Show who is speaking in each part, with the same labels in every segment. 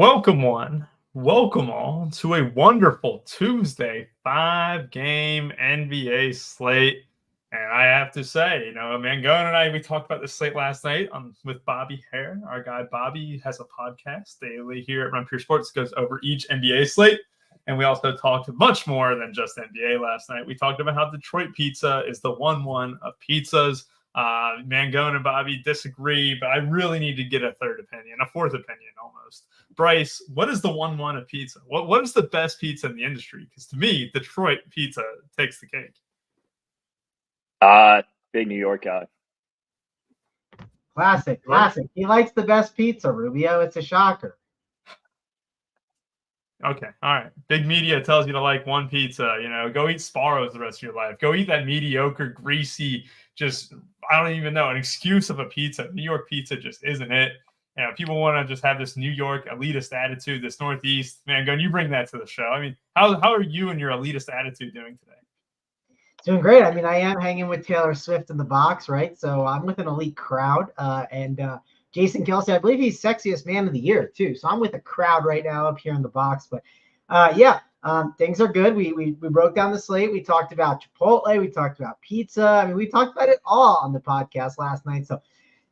Speaker 1: Welcome all to a wonderful Tuesday 5-game NBA slate. And I have to say, Mangone and I, we talked about this slate last night with Bobby Hare. Our guy Bobby has a podcast daily here at Run Pure Sports, goes over each NBA slate. And we also talked much more than just NBA last night. We talked about how Detroit pizza is the 1-1 of pizzas. Mangone and Bobby disagree, but I really need to get a fourth opinion almost. Bryce, what is the 1-1 of pizza? What is the best pizza in the industry? Because to me, Detroit pizza takes the cake.
Speaker 2: Big New York guy.
Speaker 3: Classic. He likes the best pizza, Rubio. It's a shocker.
Speaker 1: Okay, all right. Big media tells you to like one pizza. Go eat Sparrows the rest of your life. Go eat that mediocre, greasy, I don't even know, an excuse of a pizza. New York pizza just isn't it. People want to just have this New York elitist attitude, this Northeast. Man, you bring that to the show. I mean, how are you and your elitist attitude doing today?
Speaker 3: Doing great. I mean, I am hanging with Taylor Swift in the box, right? So I'm with an elite crowd. And Jason Kelce, I believe he's sexiest man of the year, too. So I'm with a crowd right now up here in the box. But, things are good. We broke down the slate. We talked about Chipotle. We talked about pizza. I mean, we talked about it all on the podcast last night. So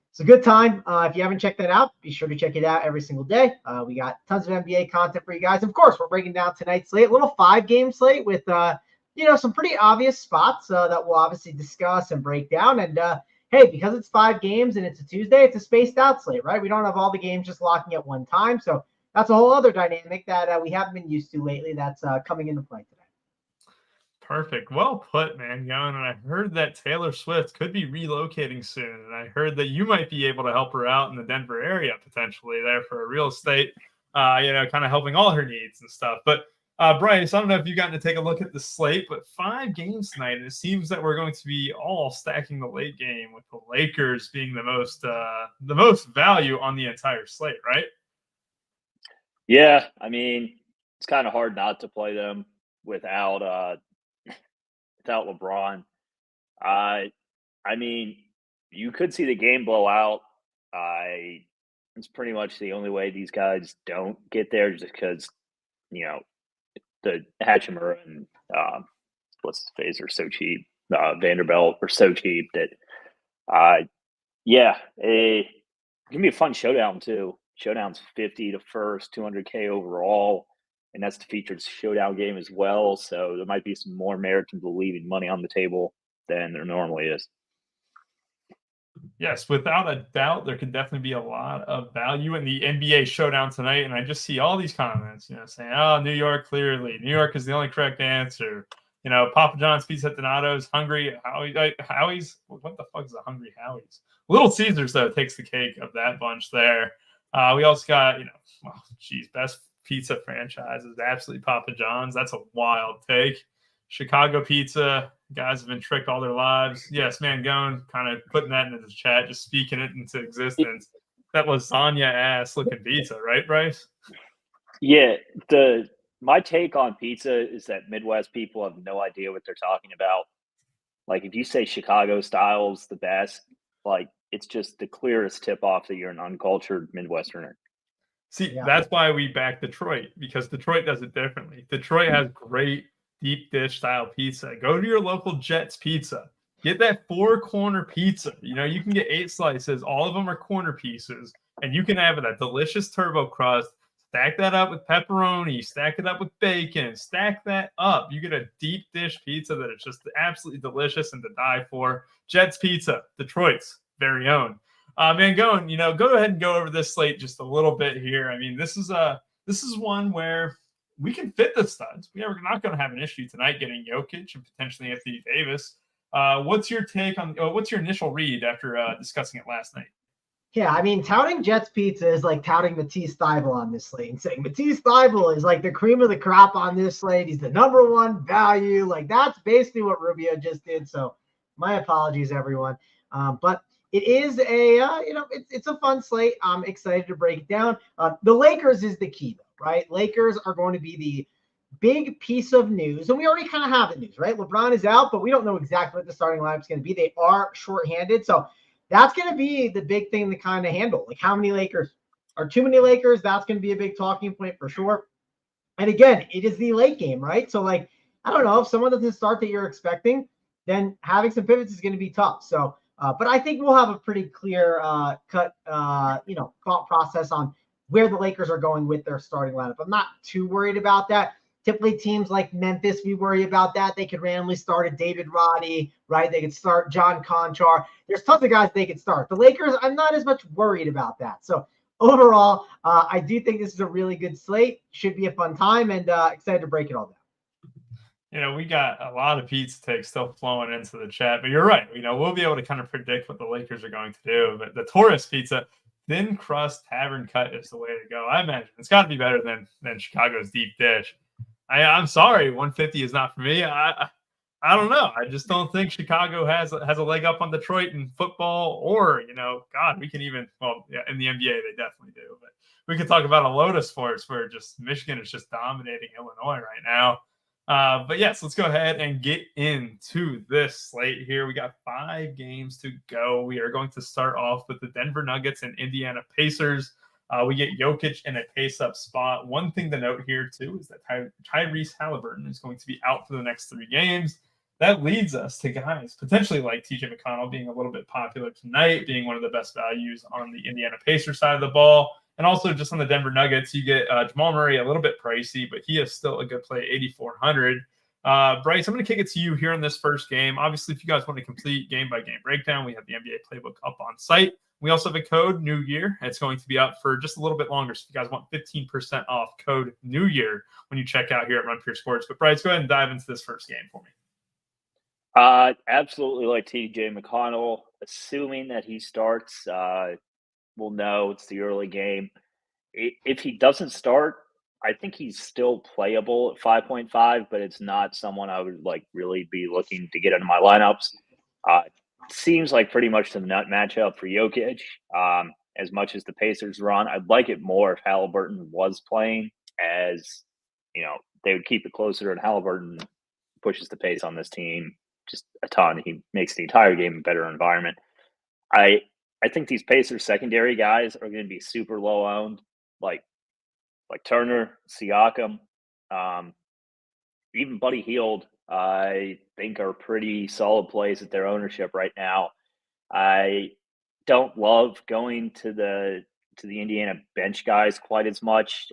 Speaker 3: it's a good time. If you haven't checked that out, be sure to check it out every single day. We got tons of NBA content for you guys. Of course, we're breaking down tonight's slate, a little 5-game slate with, some pretty obvious spots that we'll obviously discuss and break down. And, hey, because it's 5 games and it's a Tuesday, it's a spaced out slate, right? We don't have all the games just locking at one time. So that's a whole other dynamic that we haven't been used to lately that's coming into play today.
Speaker 1: Perfect. Well put, man. And I heard that Taylor Swift could be relocating soon. And I heard that you might be able to help her out in the Denver area potentially there for a real estate, kind of helping all her needs and stuff. But Bryce, I don't know if you've gotten to take a look at the slate, but 5 games tonight. And it seems that we're going to be all stacking the late game with the Lakers being the most value on the entire slate, right?
Speaker 2: Yeah, I mean, it's kind of hard not to play them without LeBron. I mean, you could see the game blow out. It's pretty much the only way these guys don't get there, just because the Hachimura and what's his face are so cheap. Vanderbilt are so cheap that it can be a fun showdown too. Showdown's 50 to first, 200K overall, and that's the featured showdown game as well. So there might be some more merit to leaving money on the table than there normally is.
Speaker 1: Yes, without a doubt, there could definitely be a lot of value in the NBA showdown tonight. And I just see all these comments, saying, "Oh, New York, clearly. New York is the only correct answer." Papa John's Pizza Donato's, Hungry Howie's. What the fuck is a Hungry Howie's? Little Caesars, though, takes the cake of that bunch there. We also got, best pizza franchise is absolutely Papa John's. That's a wild take. Chicago pizza, guys have been tricked all their lives. Yes, Mangone kind of putting that into the chat, just speaking it into existence. That lasagna ass looking pizza, right, Bryce?
Speaker 2: Yeah, my take on pizza is that Midwest people have no idea what they're talking about. Like, if you say Chicago style is the best, it's just the clearest tip off that you're an uncultured Midwesterner.
Speaker 1: See, That's why we back Detroit, because Detroit does it differently. Detroit has great deep dish style pizza. Go to your local Jets Pizza. Get that 4-corner pizza. You can get 8 slices. All of them are corner pieces. And you can have that delicious turbo crust. Stack that up with pepperoni. Stack it up with bacon. Stack that up. You get a deep dish pizza that is just absolutely delicious and to die for. Jets Pizza, Detroit's very own. Mangone, go ahead and go over this slate just a little bit here. I mean, this is one where we can fit the studs. We are not going to have an issue tonight getting Jokic and potentially Anthony Davis. What's your take on? What's your initial read after discussing it last night?
Speaker 3: Yeah, I mean, touting Jets Pizza is like touting Matisse Thybulle on this slate and saying Matisse Thybulle is like the cream of the crop on this slate. He's the number 1 value. Like, that's basically what Rubio just did. So my apologies, everyone. But it is it's a fun slate. I'm excited to break it down. The Lakers is the key, though, right? Lakers are going to be the big piece of news, and we already kind of have the news, right? LeBron is out, but we don't know exactly what the starting lineup is going to be. They are shorthanded, so that's going to be the big thing to kind of handle. Like, how many Lakers are too many Lakers? That's going to be a big talking point for sure. And again, it is the late game, right? So like, I don't know, if someone doesn't start that you're expecting, then having some pivots is going to be tough. So, but I think we'll have a pretty clear cut, thought process on where the Lakers are going with their starting lineup. I'm not too worried about that. Typically, teams like Memphis, we worry about that. They could randomly start a David Roddy, right? They could start John Conchar. There's tons of guys they could start. The Lakers, I'm not as much worried about that. So overall, I do think this is a really good slate. Should be a fun time, and excited to break it all down.
Speaker 1: We got a lot of pizza takes still flowing into the chat, but you're right. We'll be able to kind of predict what the Lakers are going to do. But the Torres pizza, thin crust tavern cut is the way to go. I imagine it's got to be better than Chicago's deep dish. I'm sorry, 150 is not for me. I don't know. I just don't think Chicago has a leg up on Detroit in football, or God, we can even in the NBA they definitely do. But we could talk about a Lotus sports where just Michigan is just dominating Illinois right now. But yes, let's go ahead and get into this slate here. We got 5 games to go. We are going to start off with the Denver Nuggets and Indiana Pacers. We get Jokic in a pace-up spot. One thing to note here, too, is that Tyrese Halliburton is going to be out for the next 3 games. That leads us to guys potentially like TJ McConnell being a little bit popular tonight, being one of the best values on the Indiana Pacers side of the ball. And also just on the Denver Nuggets, you get Jamal Murray, a little bit pricey, but he is still a good play, 8,400. Bryce, I'm going to kick it to you here in this first game. Obviously, if you guys want a complete game-by-game breakdown, we have the NBA playbook up on site. We also have a code New Year. It's going to be up for just a little bit longer. So if you guys want 15% off code New Year when you check out here at Run Pure Sports. But Bryce, go ahead and dive into this first game for me.
Speaker 2: Absolutely like TJ McConnell. Assuming that he starts, we'll know it's the early game. If he doesn't start, I think he's still playable at 5.5, but it's not someone I would really be looking to get into my lineups. Seems like pretty much the nut matchup for Jokic. As much as the Pacers run, I'd like it more if Halliburton was playing, as they would keep it closer, and Halliburton pushes the pace on this team just a ton. He makes the entire game a better environment. I think these Pacers secondary guys are going to be super low owned, like Turner, Siakam, even Buddy Hield. I think are pretty solid plays at their ownership right now. I don't love going to the Indiana bench guys quite as much.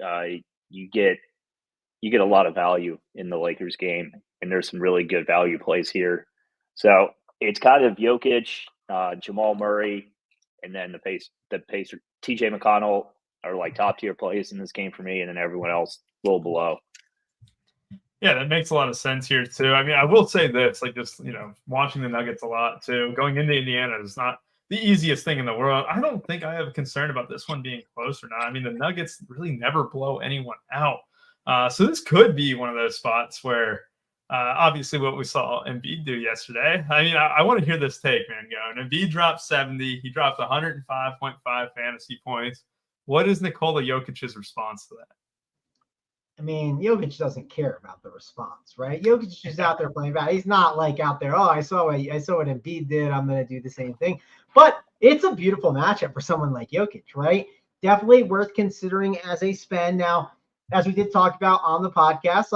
Speaker 2: You get a lot of value in the Lakers game, and there's some really good value plays here. So it's kind of Jokic, Jamal Murray, and then the Pacer TJ McConnell are top tier plays in this game for me, and then everyone else a little below.
Speaker 1: Yeah, that makes a lot of sense here too. I mean, I will say this, watching the Nuggets a lot too, going into Indiana is not the easiest thing in the world. I don't think I have a concern about this one being close or not. I mean, the Nuggets really never blow anyone out. So this could be one of those spots where obviously what we saw Embiid do yesterday. I mean, I want to hear this take, Mangone. Embiid dropped 70. He dropped 105.5 fantasy points. What is Nikola Jokic's response to that?
Speaker 3: I mean, Jokic doesn't care about the response, right? Jokic is just out there playing bad. He's not out there, I saw what Embiid did, I'm going to do the same thing. But it's a beautiful matchup for someone like Jokic, right? Definitely worth considering as a spend. Now, as we did talk about on the podcast,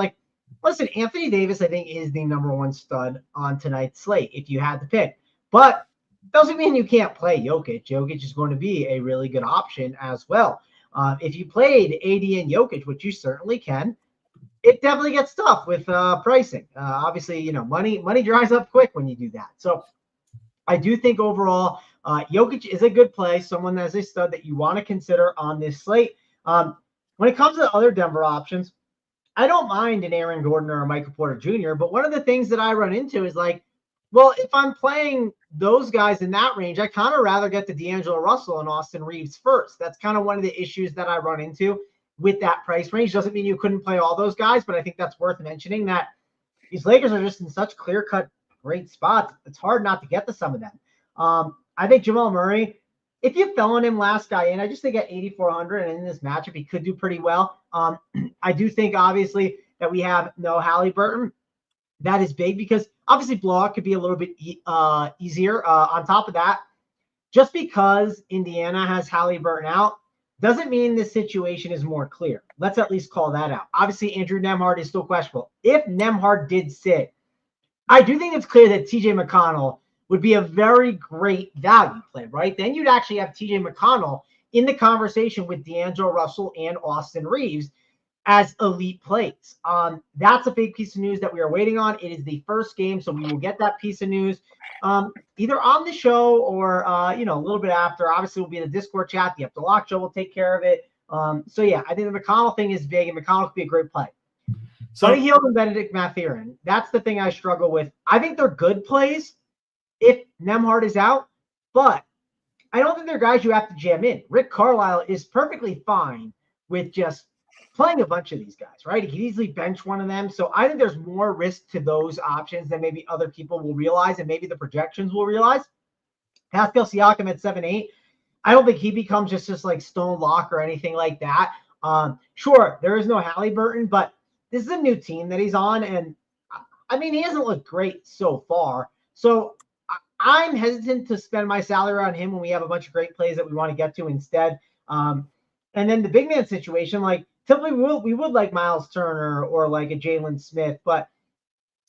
Speaker 3: listen, Anthony Davis, I think, is the number 1 stud on tonight's slate if you had to pick. But doesn't mean you can't play Jokic. Jokic is going to be a really good option as well. If you played AD and Jokic, which you certainly can, it definitely gets tough with pricing. Obviously, money dries up quick when you do that. So I do think overall, Jokic is a good play, someone as a stud that you want to consider on this slate. When it comes to other Denver options, I don't mind an Aaron Gordon or a Michael Porter Jr., but one of the things that I run into is if I'm playing those guys in that range, I kind of rather get to D'Angelo Russell and Austin Reeves first. That's kind of one of the issues that I run into with that price range. Doesn't mean you couldn't play all those guys, but I think that's worth mentioning that these Lakers are just in such clear-cut great spots. It's hard not to get to some of them. I think Jamal Murray, if you fell on him last guy in, I just think at 8,400 and in this matchup, he could do pretty well. I do think, obviously, that we have no Halliburton. That is big because obviously blowout could be a little bit easier. On top of that, just because Indiana has Halliburton out, doesn't mean this situation is more clear. Let's at least call that out. Obviously, Andrew Nembhard is still questionable. If Nembhard did sit, I do think it's clear that TJ McConnell would be a very great value play, right? Then you'd actually have TJ McConnell in the conversation with D'Angelo Russell and Austin Reeves as elite plays. That's a big piece of news that we are waiting on. It is the first game, so we will get that piece of news either on the show or a little bit after. Obviously, we'll be in the Discord chat. The Up to Lock show will take care of it. So yeah, I think the McConnell thing is big, and McConnell could be a great play. Buddy Hield and Benedict Mathurin, that's the thing I struggle with. I think they're good plays if Nembhard is out, but I don't think they're guys you have to jam in. Rick Carlisle is perfectly fine with just playing a bunch of these guys, right? He could easily bench one of them. So I think there's more risk to those options than maybe other people will realize, and maybe the projections will realize. Pascal Siakam at 7-8. I don't think he becomes just like stone lock or anything like that. Sure, there is no Halliburton, but this is a new team that he's on, and I mean, he hasn't looked great so far. So I'm hesitant to spend my salary on him when we have a bunch of great plays that we want to get to instead. And then the big man situation, like typically we would like Miles Turner or like a Jalen Smith, but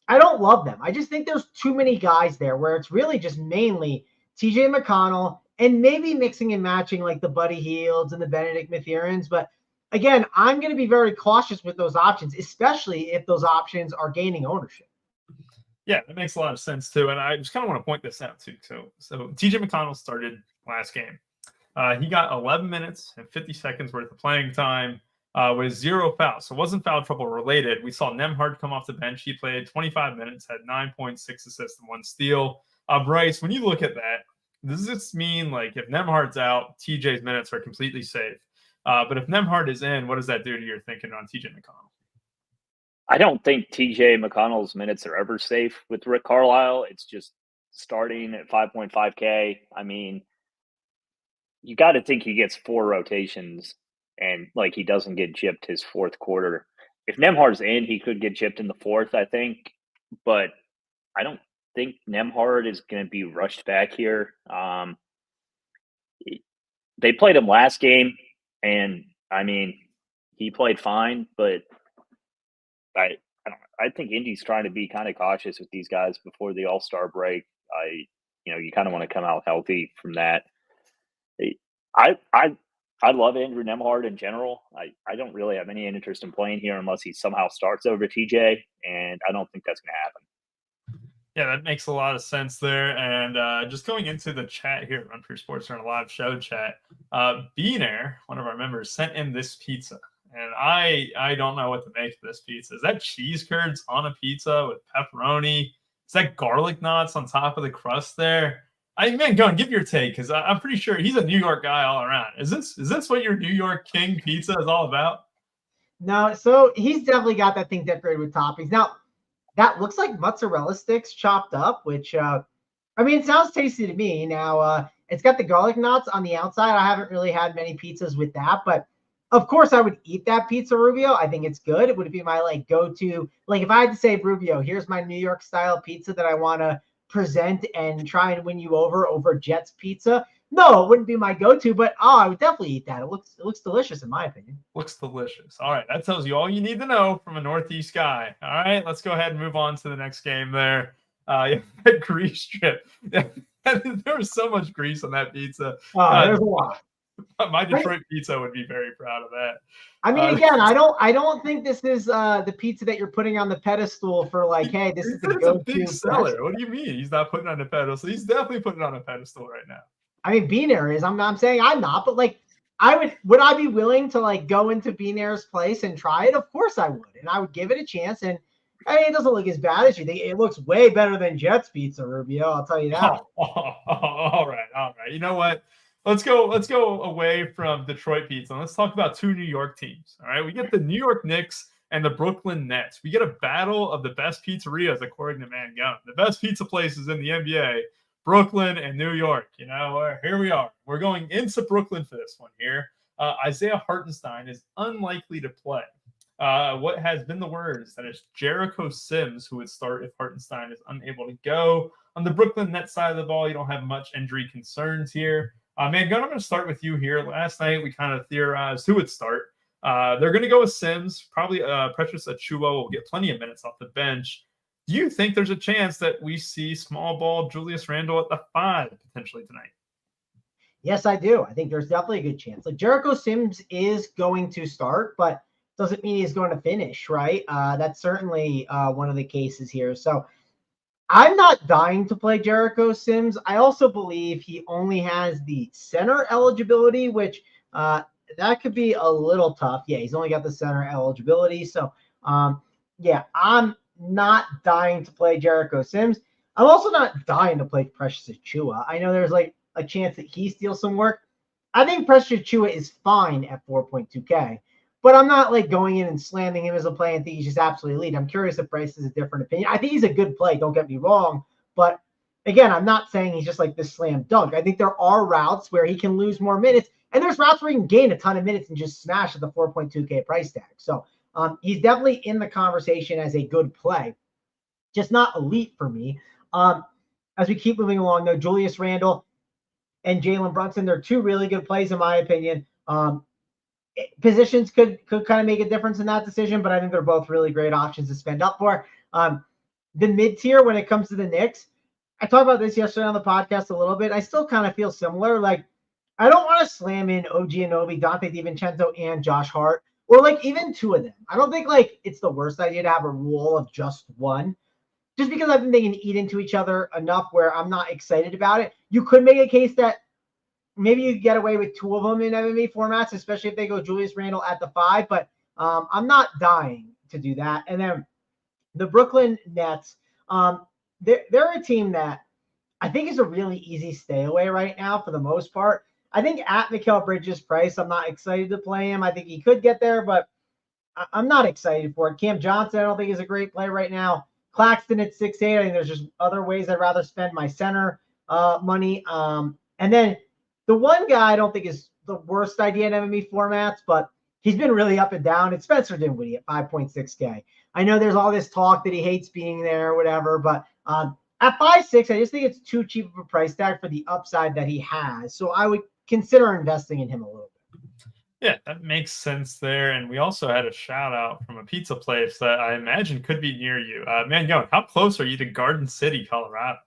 Speaker 3: I don't love them. I just think there's too many guys there where it's really just mainly TJ McConnell and maybe mixing and matching like the Buddy Hields and the Benedict Mathurins, but again, I'm going to be very cautious with those options, especially if those options are gaining ownership.
Speaker 1: Yeah, that makes a lot of sense too. And I just kind of want to point this out too. So TJ McConnell started last game. He got 11 minutes and 50 seconds worth of playing time with 0 fouls. So it wasn't foul trouble related. We saw Nembhard come off the bench. He played 25 minutes, had 9.6 assists and 1 steal. Bryce, when you look at that, does this mean like if Nembhard's out, TJ's minutes are completely safe? But if Nembhard is in, what does that do to your thinking on TJ McConnell?
Speaker 2: I don't think TJ McConnell's minutes are ever safe with Rick Carlisle. It's just starting at 5.5K. I mean, you got to think he gets 4 rotations and like he doesn't get gypped his fourth quarter. If Nembhard's in, he could get gypped in the fourth, I think. But I don't think Nembhard is going to be rushed back here. They played him last game. And I mean, he played fine, but I think Indy's trying to be kind of cautious with these guys before the All-Star break. You kind of want to come out healthy from that. I love Andrew Nembhard in general. I don't really have any interest in playing here unless he somehow starts over TJ, and I don't think that's going to happen.
Speaker 1: Yeah, that makes a lot of sense there. And just going into the chat here, Run for Sports on a live show chat, Beanair, one of our members, sent in this pizza. And I don't know what to make of this pizza. Is that cheese curds on a pizza with pepperoni? Is that garlic knots on top of the crust there? Mangone, give your take, because I'm pretty sure he's a New York guy all around. Is this what your New York King pizza is all about?
Speaker 3: No, so he's definitely got that thing decorated with toppings. Now, that looks like mozzarella sticks chopped up, which, it sounds tasty to me. Now, it's got the garlic knots on the outside. I haven't really had many pizzas with that, but of course I would eat that pizza, Rubio. I think it's good. It would be my go-to. Like if I had to say, Rubio, here's my New York style pizza that I want to present and try and win you over Jets pizza. No, it wouldn't be my go-to, but I would definitely eat that. It looks delicious in my opinion.
Speaker 1: Looks delicious. All right, that tells you all you need to know from a Northeast guy. All right, let's go ahead and move on to the next game there. That grease strip. There was so much grease on that pizza.
Speaker 3: There's a lot.
Speaker 1: My Detroit pizza would be very proud of that.
Speaker 3: Again, I don't think this is the pizza that you're putting on the pedestal for hey, this is the go-to.
Speaker 1: A big seller. What do you mean? He's not putting it on a pedestal. He's definitely putting it on a pedestal right now.
Speaker 3: Beanair is. I'm saying I'm not, but would I be willing to go into Beanair's place and try it? Of course I would, and I would give it a chance. And it doesn't look as bad as you think. It looks way better than Jets pizza, Rubio. I'll tell you that.
Speaker 1: All right. You know what? Let's go away from Detroit pizza. Let's talk about 2 New York teams. All right, we get the New York Knicks and the Brooklyn Nets. We get a battle of the best pizzerias, according to Mangone. The best pizza places in the NBA, Brooklyn and New York. Here we are. We're going into Brooklyn for this one here. Isaiah Hartenstein is unlikely to play. What has been the word is that it's Jericho Sims who would start if Hartenstein is unable to go. On the Brooklyn Nets side of the ball, you don't have much injury concerns here. Mangone, I'm going to start with you here. Last night, we kind of theorized who would start. They're going to go with Sims. Probably Precious Achiuwa will get plenty of minutes off the bench. Do you think there's a chance that we see small ball Julius Randle at the 5 potentially tonight?
Speaker 3: Yes, I do. I think there's definitely a good chance. Like Jericho Sims is going to start, but doesn't mean he's going to finish, right? That's certainly one of the cases here. So I'm not dying to play Jericho Sims. I also believe he only has the center eligibility, which that could be a little tough. Yeah, he's only got the center eligibility. So, yeah, I'm not dying to play Jericho Sims. I'm also not dying to play Precious Achiuwa. I know there's like a chance that he steals some work. I think Precious Achiuwa is fine at 4.2K, but I'm not like going in and slamming him as a play and think he's just absolutely elite. I'm curious if Bryce has a different opinion. I think he's a good play. Don't get me wrong. But again, I'm not saying he's just like this slam dunk. I think there are routes where he can lose more minutes, and there's routes where he can gain a ton of minutes and just smash at the 4.2K price tag. So he's definitely in the conversation as a good play, just not elite for me. As we keep moving along, though, Julius Randle and Jalen Brunson, they're two really good plays in my opinion. Positions could kind of make a difference in that decision, but I think they're both really great options to spend up for. The mid-tier, when it comes to the Knicks, I talked about this yesterday on the podcast a little bit. I still kind of feel similar. Like, I don't want to slam in OG Anunoby, Dante DiVincenzo, and Josh Hart, or like even two of them. I don't think like it's the worst idea to have a rule of just one, just because I think they can eat into each other enough where I'm not excited about it. You could make a case that maybe you get away with two of them in MMA formats, especially if they go Julius Randle at the 5, but I'm not dying to do that. And then the Brooklyn Nets, they're a team that I think is a really easy stay away right now for the most part. I think at Mikal Bridges' price, I'm not excited to play him. I think he could get there, but I'm not excited for it. Cam Johnson, I don't think is a great play right now. Claxton at 6'8", I think there's just other ways I'd rather spend my center money. And then the one guy I don't think is the worst idea in MMA formats, but he's been really up and down. It's Spencer Dinwiddie at 5.6K. I know there's all this talk that he hates being there or whatever, but at 5.6, I just think it's too cheap of a price tag for the upside that he has. So I would consider investing in him a little bit.
Speaker 1: Yeah, that makes sense there. And we also had a shout out from a pizza place that I imagine could be near you. Mangone, how close are you to Garden City, Colorado?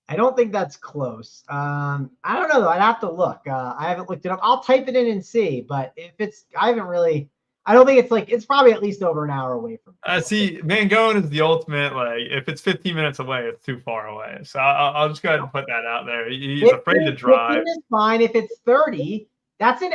Speaker 3: I don't think that's close. I don't know though. I'd have to look. I haven't looked it up. I'll type it in and see. But if it's, I don't think it's probably at least over an hour away from me.
Speaker 1: See, Mangone is the ultimate, like, if it's 15 minutes away, it's too far away. So I'll just go ahead and put that out there. He's afraid to drive.
Speaker 3: 15 is fine. If it's 30, that's an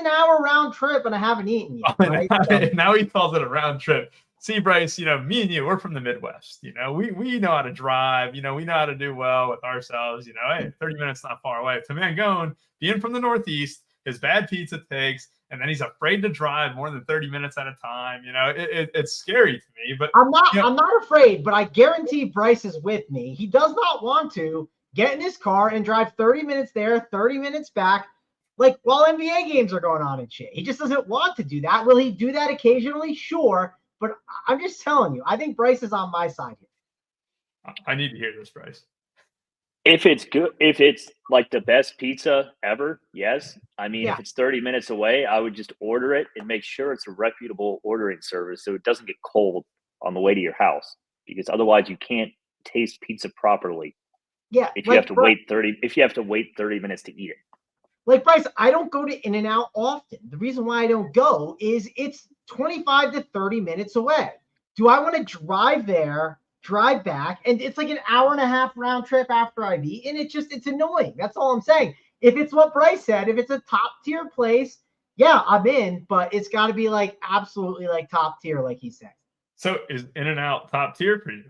Speaker 3: hour round trip, and I haven't eaten yet. Right?
Speaker 1: Now he calls it a round trip. See, Bryce, me and you, we're from the Midwest. We know how to drive. We know how to do well with ourselves. Hey, 30 minutes not far away. To Mangone, being from the Northeast, his bad pizza takes, and then he's afraid to drive more than 30 minutes at a time. It's scary to me. But
Speaker 3: I'm not afraid. But I guarantee Bryce is with me. He does not want to get in his car and drive 30 minutes there, 30 minutes back, like while NBA games are going on and shit. He just doesn't want to do that. Will he do that occasionally? Sure. But I'm just telling you, I think Bryce is on my side here.
Speaker 1: I need to hear this, Bryce.
Speaker 2: If it's good, if it's like the best pizza ever, yes. I mean, if it's 30 minutes away, I would just order it and make sure it's a reputable ordering service so it doesn't get cold on the way to your house, because otherwise you can't taste pizza properly.
Speaker 3: Yeah.
Speaker 2: If you have to wait 30 minutes to eat it.
Speaker 3: Like Bryce, I don't go to In-N-Out often. The reason why I don't go is it's 25 to 30 minutes away. Do I want to drive there, drive back, and it's like an hour and a half round trip after I've eaten? It's annoying. That's all I'm saying. If it's what Bryce said, if it's a top tier place, yeah, I'm in, but it's got to be like absolutely like top tier, like he said.
Speaker 1: So is In-N-Out top tier for you?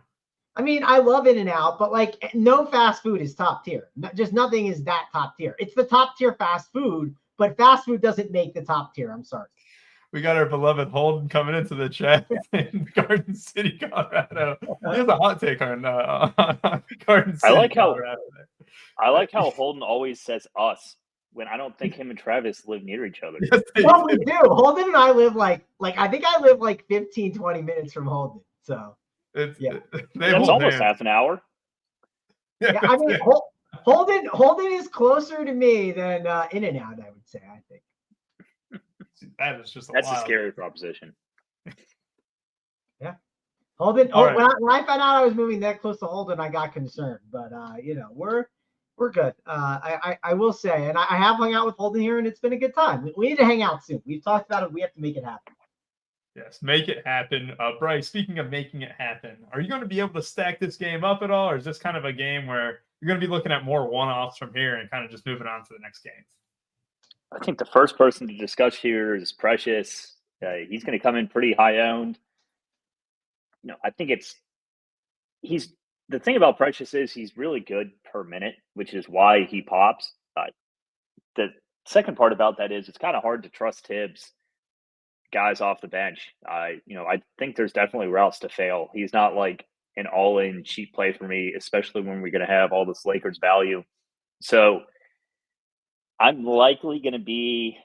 Speaker 3: I mean, I love In-N-Out, but like no fast food is top tier. Just nothing is that top tier. It's the top tier fast food, but fast food doesn't make the top tier. I'm sorry.
Speaker 1: We got our beloved Holden coming into the chat in Garden City, Colorado. He has a hot take on Garden City, Colorado.
Speaker 2: I like how Holden always says us when I don't think him and Travis live near each other.
Speaker 3: Yes, well, we do. Holden and I live like I think I live like 15, 20 minutes from Holden. So
Speaker 2: that's almost half an hour.
Speaker 3: Yeah, I mean, Holden is closer to me than In and Out, I would say. I think
Speaker 1: that is just
Speaker 2: a scary proposition.
Speaker 3: Yeah, Holden.
Speaker 1: All right.
Speaker 3: When I found out I was moving that close to Holden, I got concerned. But we're good. I will say, and I have hung out with Holden here, and it's been a good time. We need to hang out soon. We've talked about it. We have to make it happen.
Speaker 1: Yes, make it happen. Bryce, speaking of making it happen, are you going to be able to stack this game up at all, or is this kind of a game where you're going to be looking at more one-offs from here and kind of just moving on to the next game?
Speaker 2: I think the first person to discuss here is Precious. He's going to come in pretty high-owned. I think the thing about Precious is he's really good per minute, which is why he pops. The second part about that is it's kind of hard to trust Tibbs, guys off the bench. I think there's definitely routes to fail. He's not like an all-in cheap play for me, especially when we're going to have all this Lakers value. So I'm likely going to be,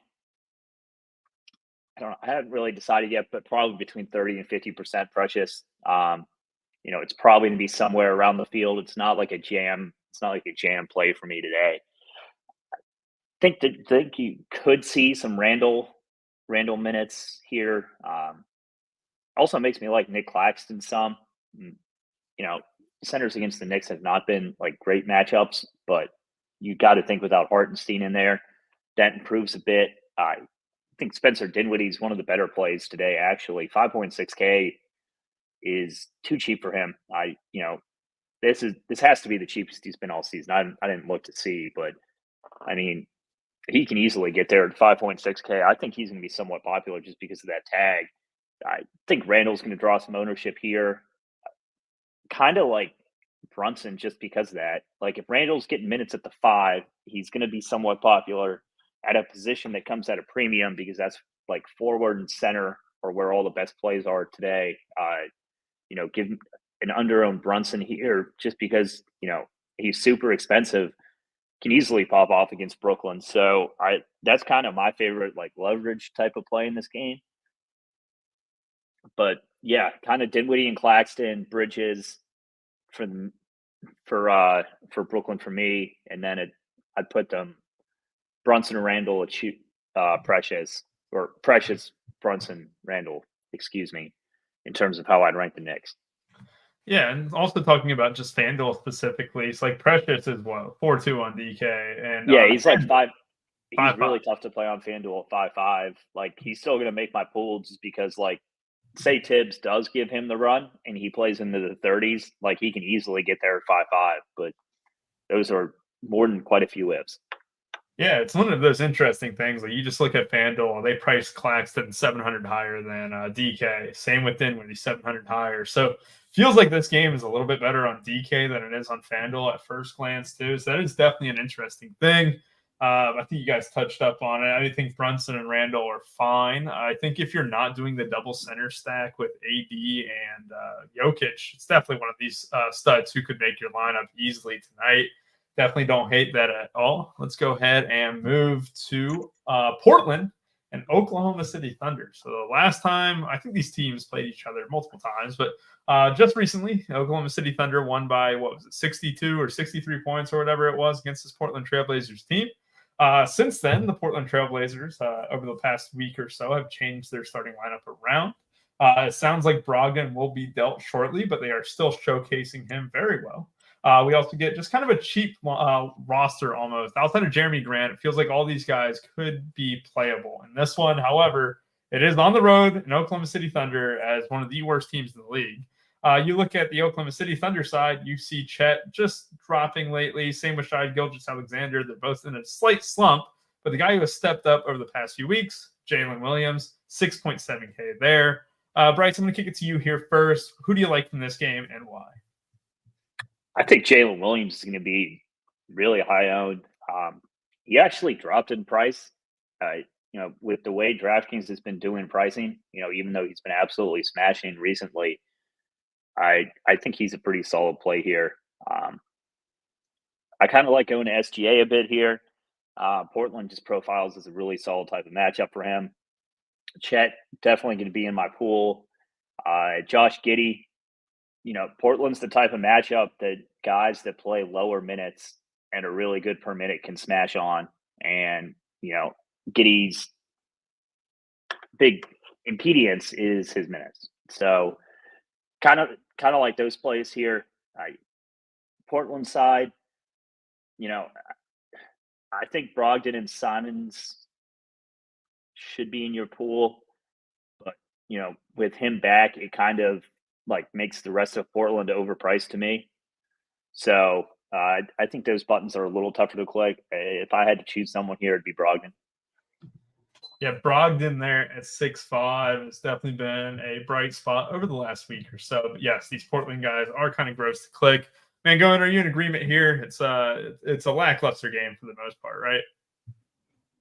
Speaker 2: I haven't really decided yet, but probably between 30 and 50% Precious. It's probably going to be somewhere around the field. It's not like a jam. It's not like a jam play for me today. I think you could see some Randall minutes here. Also makes me like Nick Claxton some. Centers against the Knicks have not been like great matchups, but you got to think without Hartenstein in there, that improves a bit. I think Spencer Dinwiddie's one of the better plays today, actually. 5.6K is too cheap for him. This has to be the cheapest he's been all season. I didn't look to see, but I mean, he can easily get there at 5.6K. I think he's going to be somewhat popular just because of that tag. I think Randall's going to draw some ownership here, kind of like Brunson, just because of that. Like if Randall's getting minutes at the 5, he's going to be somewhat popular at a position that comes at a premium because that's like forward and center or where all the best plays are today. Give an under-owned Brunson here just because, he's super expensive, can easily pop off against Brooklyn. So that's kind of my favorite like leverage type of play in this game. But yeah, kind of Dinwiddie and Claxton, Bridges for Brooklyn for me, and then I'd put them Brunson and Randall at Precious Brunson Randall, excuse me, in terms of how I'd rank the Knicks.
Speaker 1: Yeah, and also talking about just FanDuel specifically, it's like Precious is 4.2 on DK, and
Speaker 2: yeah, he's like 5. He's
Speaker 1: 5.5.
Speaker 2: really tough to play on FanDuel at 5.5. Like he's still going to make my pool just because, like, say Tibbs does give him the run and he plays into the 30s, like he can easily get there at 5.5. But those are more than quite a few ifs.
Speaker 1: Yeah, it's one of those interesting things. Like you just look at FanDuel, they price Claxton 700 higher than DK. Same with Dinwiddie, 700 higher. So feels like this game is a little bit better on DK than it is on FanDuel at first glance too. So that is definitely an interesting thing. I think you guys touched up on it. I think Brunson and Randall are fine. I think if you're not doing the double center stack with AD and Jokic, it's definitely one of these studs who could make your lineup easily tonight. Definitely don't hate that at all. Let's go ahead and move to Portland and Oklahoma City Thunder. So the last time, I think these teams played each other multiple times, but just recently, Oklahoma City Thunder won by, 62 or 63 points or whatever it was against this Portland Trailblazers team. Since then, the Portland Trailblazers, over the past week or so, have changed their starting lineup around. It sounds like Brogdon will be dealt shortly, but they are still showcasing him very well. We also get just kind of a cheap roster almost. Outside of Jeremy Grant, it feels like all these guys could be playable. In this one, however, it is on the road in Oklahoma City Thunder as one of the worst teams in the league. You look at the Oklahoma City Thunder side, you see Chet just dropping lately. Same with Shai Gilgeous-Alexander. They're both in a slight slump. But the guy who has stepped up over the past few weeks, Jalen Williams, 6.7K there. Bryce, I'm going to kick it to you here first. Who do you like from this game and why?
Speaker 2: I think Jalen Williams is going to be really high owned. He actually dropped in price. With the way DraftKings has been doing pricing, even though he's been absolutely smashing recently, I think he's a pretty solid play here. I kind of like going to SGA a bit here. Portland just profiles as a really solid type of matchup for him. Chet definitely going to be in my pool. Josh Giddey. Portland's the type of matchup that guys that play lower minutes and a really good per minute can smash on. And, Giddey's big impedance is his minutes. So kind of like those plays here. Portland side, I think Brogdon and Simons should be in your pool, but with him back, it kind of makes the rest of Portland overpriced to me. So I think those buttons are a little tougher to click. If I had to choose someone here, it'd be Brogdon.
Speaker 1: Yeah, Brogdon there at 6'5" has definitely been a bright spot over the last week or so. But yes, these Portland guys are kind of gross to click. Mangone, are you in agreement here? It's a lackluster game for the most part, right?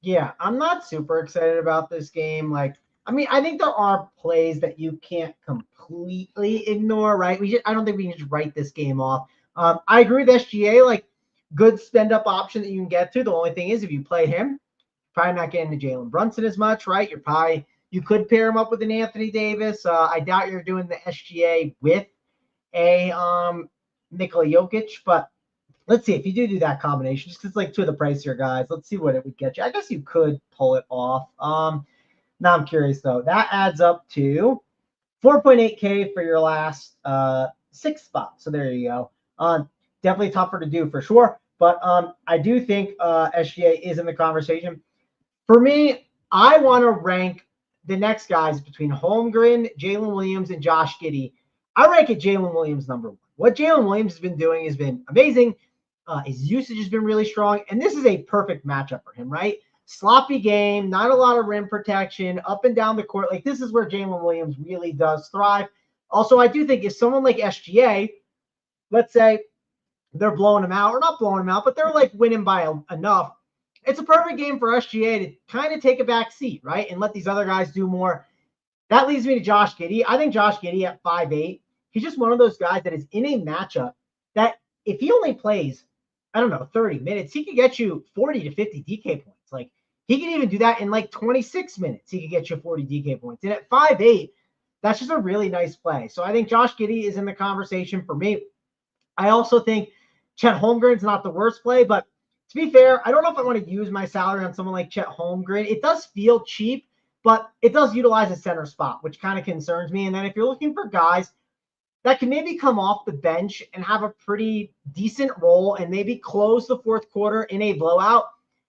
Speaker 3: Yeah, I'm not super excited about this game. I think there are plays that you can't completely ignore, right? I don't think we can just write this game off. I agree with SGA, good spend-up option that you can get to. The only thing is, if you play him, probably not getting to Jalen Brunson as much, right? You could pair him up with an Anthony Davis. I doubt you're doing the SGA with a Nikola Jokic, but let's see if you do that combination, just because it's two of the pricier guys. Let's see what it would get you. I guess you could pull it off. Now I'm curious though. That adds up to 4.8K for your last 6 spot. So there you go. Definitely tougher to do for sure. But I do think SGA is in the conversation. For me, I want to rank the next guys between Holmgren, Jalen Williams, and Josh Giddey. I rank it Jalen Williams number 1. What Jalen Williams has been doing has been amazing. His usage has been really strong. And this is a perfect matchup for him, right? Sloppy game, not a lot of rim protection, up and down the court. This is where Jalen Williams really does thrive. Also, I do think if someone like SGA, let's say they're blowing him out, or not blowing him out, but they're winning by enough, it's a perfect game for SGA to kind of take a back seat, right? And let these other guys do more. That leads me to Josh Giddey. I think Josh Giddey at 5'8", he's just one of those guys that is in a matchup that if he only plays, 30 minutes, he could get you 40 to 50 DK points. He can even do that in 26 minutes. He could get you 40 DK points. And at 5'8", that's just a really nice play. So I think Josh Giddey is in the conversation for me. I also think Chet Holmgren's not the worst play, but to be fair, I don't know if I want to use my salary on someone like Chet Holmgren. It does feel cheap, but it does utilize a center spot, which kind of concerns me. And then if you're looking for guys that can maybe come off the bench and have a pretty decent role and maybe close the fourth quarter in a blowout,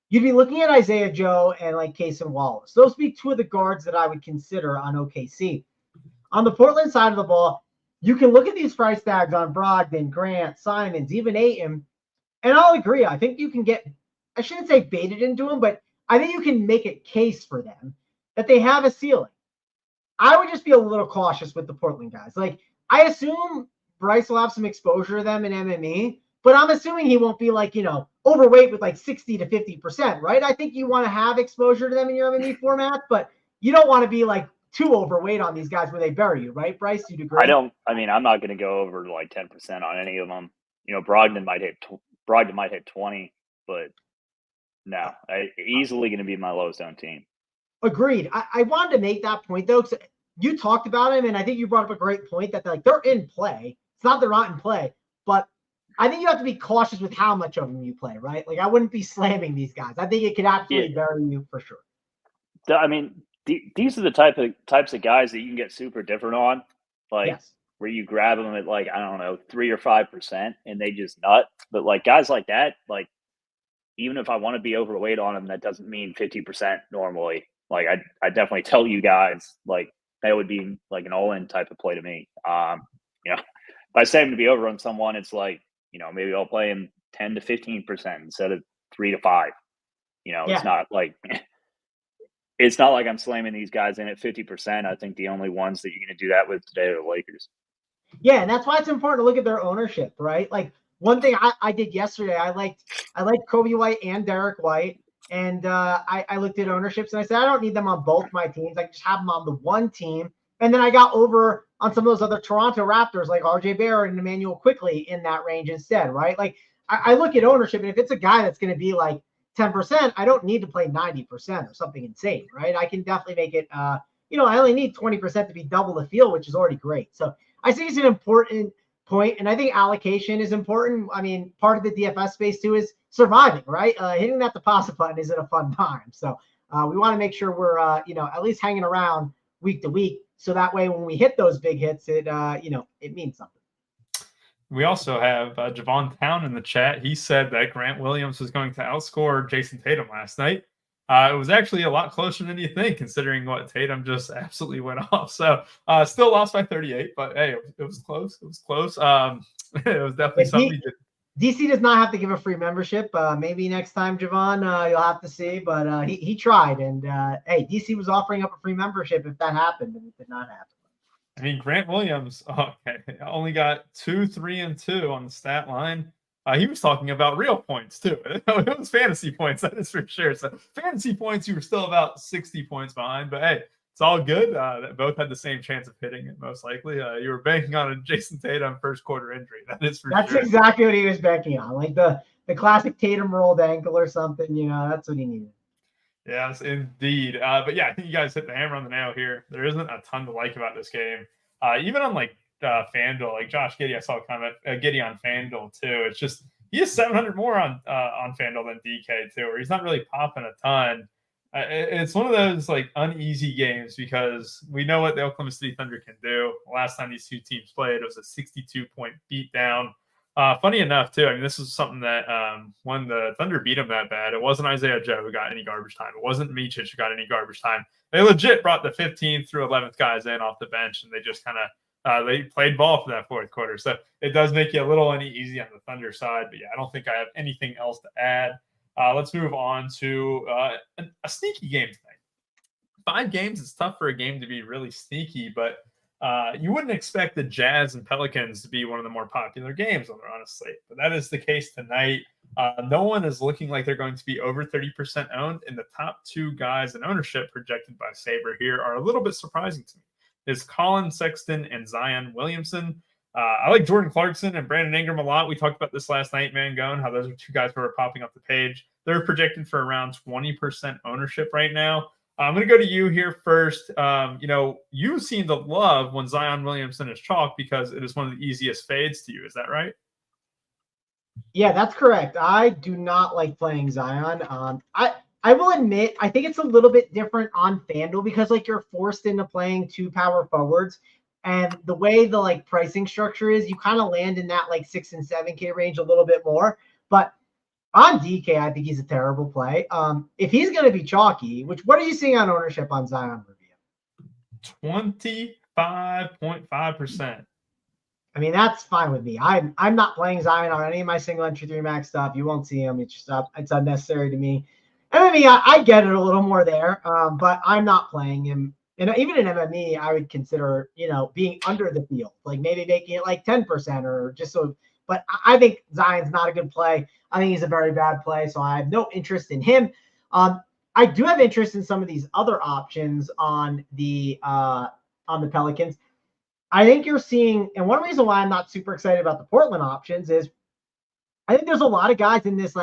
Speaker 3: you'd be looking at Isaiah Joe and Cason Wallace. Those would be two of the guards that I would consider on OKC. On the Portland side of the ball, you can look at these price tags on Brogdon, Grant, Simons, even Ayton, and I'll agree. I think you can get, I shouldn't say baited into them, but I think you can make a case for them that they have a ceiling. I would just be a little cautious with the Portland guys. I assume Bryce will have some exposure to them in MME, but I'm assuming he won't be overweight with 60 to 50%, right? I think you want to have exposure to them in your MME format, but you don't want to be too overweight on these guys where they bury you, right, Bryce? You'd agree?
Speaker 2: I'm not going to go over 10% on any of them. Brogdon might hit 20, but no, easily going to be my lowest owned team.
Speaker 3: Agreed. I wanted to make that point though, because you talked about him, and I think you brought up a great point that they're in play. It's not they're not in play, but I think you have to be cautious with how much of them you play, right? I wouldn't be slamming these guys. I think it could absolutely bury you for sure.
Speaker 2: These are the types of guys that you can get super different on,
Speaker 3: yes.
Speaker 2: Where you grab them at 3 or 5% and they just nut. But guys like that, even if I want to be overweight on them, that doesn't mean 50% normally. I definitely tell you guys that would be an all-in type of play to me. If I say him to be over on someone, it's maybe I'll play him 10 to 15% instead of 3 to 5. It's not it's not like I'm slamming these guys in at 50%. I think the only ones that you're going to do that with today are the Lakers.
Speaker 3: Yeah, and that's why it's important to look at their ownership, right? One thing I did yesterday, I liked Kobe White and Derek White, and I looked at ownerships, and I said I don't need them on both my teams. I just have them on the one team. And then I got over on some of those other Toronto Raptors like RJ Barrett and Emmanuel Quickley in that range instead, right? I look at ownership, and if it's a guy that's going to be 10%, I don't need to play 90% or something insane, right? I can definitely make it, I only need 20% to be double the field, which is already great. So I think it's an important point. And I think allocation is important. I mean, part of the DFS space too is surviving, right? Hitting that deposit button isn't a fun time. So we want to make sure we're, at least hanging around week to week. So that way, when we hit those big hits, it means something.
Speaker 1: We also have Javon Town in the chat. He said that Grant Williams was going to outscore Jason Tatum last night. It was actually a lot closer than you think, considering what Tatum just absolutely went off. So still lost by 38, but hey, it was close. It was close. It was definitely something.
Speaker 3: DC does not have to give a free membership. Maybe next time, Javon, you'll have to see. But he tried, and hey, DC was offering up a free membership if that happened, and it did not happen.
Speaker 1: I mean, Grant Williams, only got 2, 3, and 2 on the stat line. He was talking about real points, too. It was fantasy points, that is for sure. So fantasy points, you were still about 60 points behind. But, hey, it's all good. Both had the same chance of hitting it, most likely. You were banking on a Jason Tatum first quarter injury. That is for sure.
Speaker 3: That's exactly what he was banking on. Like the classic Tatum rolled ankle or something, that's what he needed.
Speaker 1: Yes, indeed. But yeah, I think you guys hit the hammer on the nail here. There isn't a ton to like about this game. Even on FanDuel, like Josh Giddey, I saw a comment, Giddey on FanDuel too. It's just he has 700 more on FanDuel than DK too, where he's not really popping a ton. It's one of those uneasy games because we know what the Oklahoma City Thunder can do. Last time these two teams played, it was a 62-point beatdown. Funny enough, too, I mean, this is something that when the Thunder beat them that bad, it wasn't Isaiah Joe who got any garbage time. It wasn't Micic who got any garbage time. They legit brought the 15th through 11th guys in off the bench, and they just kind of they played ball for that fourth quarter. So it does make you a little uneasy on the Thunder side. But, yeah, I don't think I have anything else to add. Let's move on to a sneaky game tonight. 5 games, it's tough for a game to be really sneaky, but you wouldn't expect the Jazz and Pelicans to be one of the more popular games on the slate, but that is the case tonight. No one is looking like they're going to be over 30% owned, and the top 2 guys in ownership projected by Sabre here are a little bit surprising to me. It's Colin Sexton and Zion Williamson. I like Jordan Clarkson and Brandon Ingram a lot. We talked about this last night, Mangone, how those are 2 guys who are popping up the page. They're projected for around 20% ownership right now. I'm going to go to you here first. You seem to love when Zion Williamson is chalk because it is one of the easiest fades to you. Is that right?
Speaker 3: Yeah, that's correct. I do not like playing Zion. I will admit, I think it's a little bit different on FanDuel because you're forced into playing 2 power forwards. And the way the pricing structure is, you kind of land in that 6 and 7K range a little bit more. But on DK, I think he's a terrible play. If he's going to be chalky, what are you seeing on ownership on Zion review?
Speaker 1: 25.5%.
Speaker 3: I mean, that's fine with me. I'm not playing Zion on any of my single entry 3 max stuff. You won't see him. It's just it's unnecessary to me. MME, I get it a little more there, but I'm not playing him. And even in MME, I would consider being under the field, maybe making it 10% or just so. But I think Zion's not a good play. I think he's a very bad play, so I have no interest in him. I do have interest in some of these other options on the Pelicans. I think you're seeing, and one reason why I'm not super excited about the Portland options is I think there's a lot of guys in this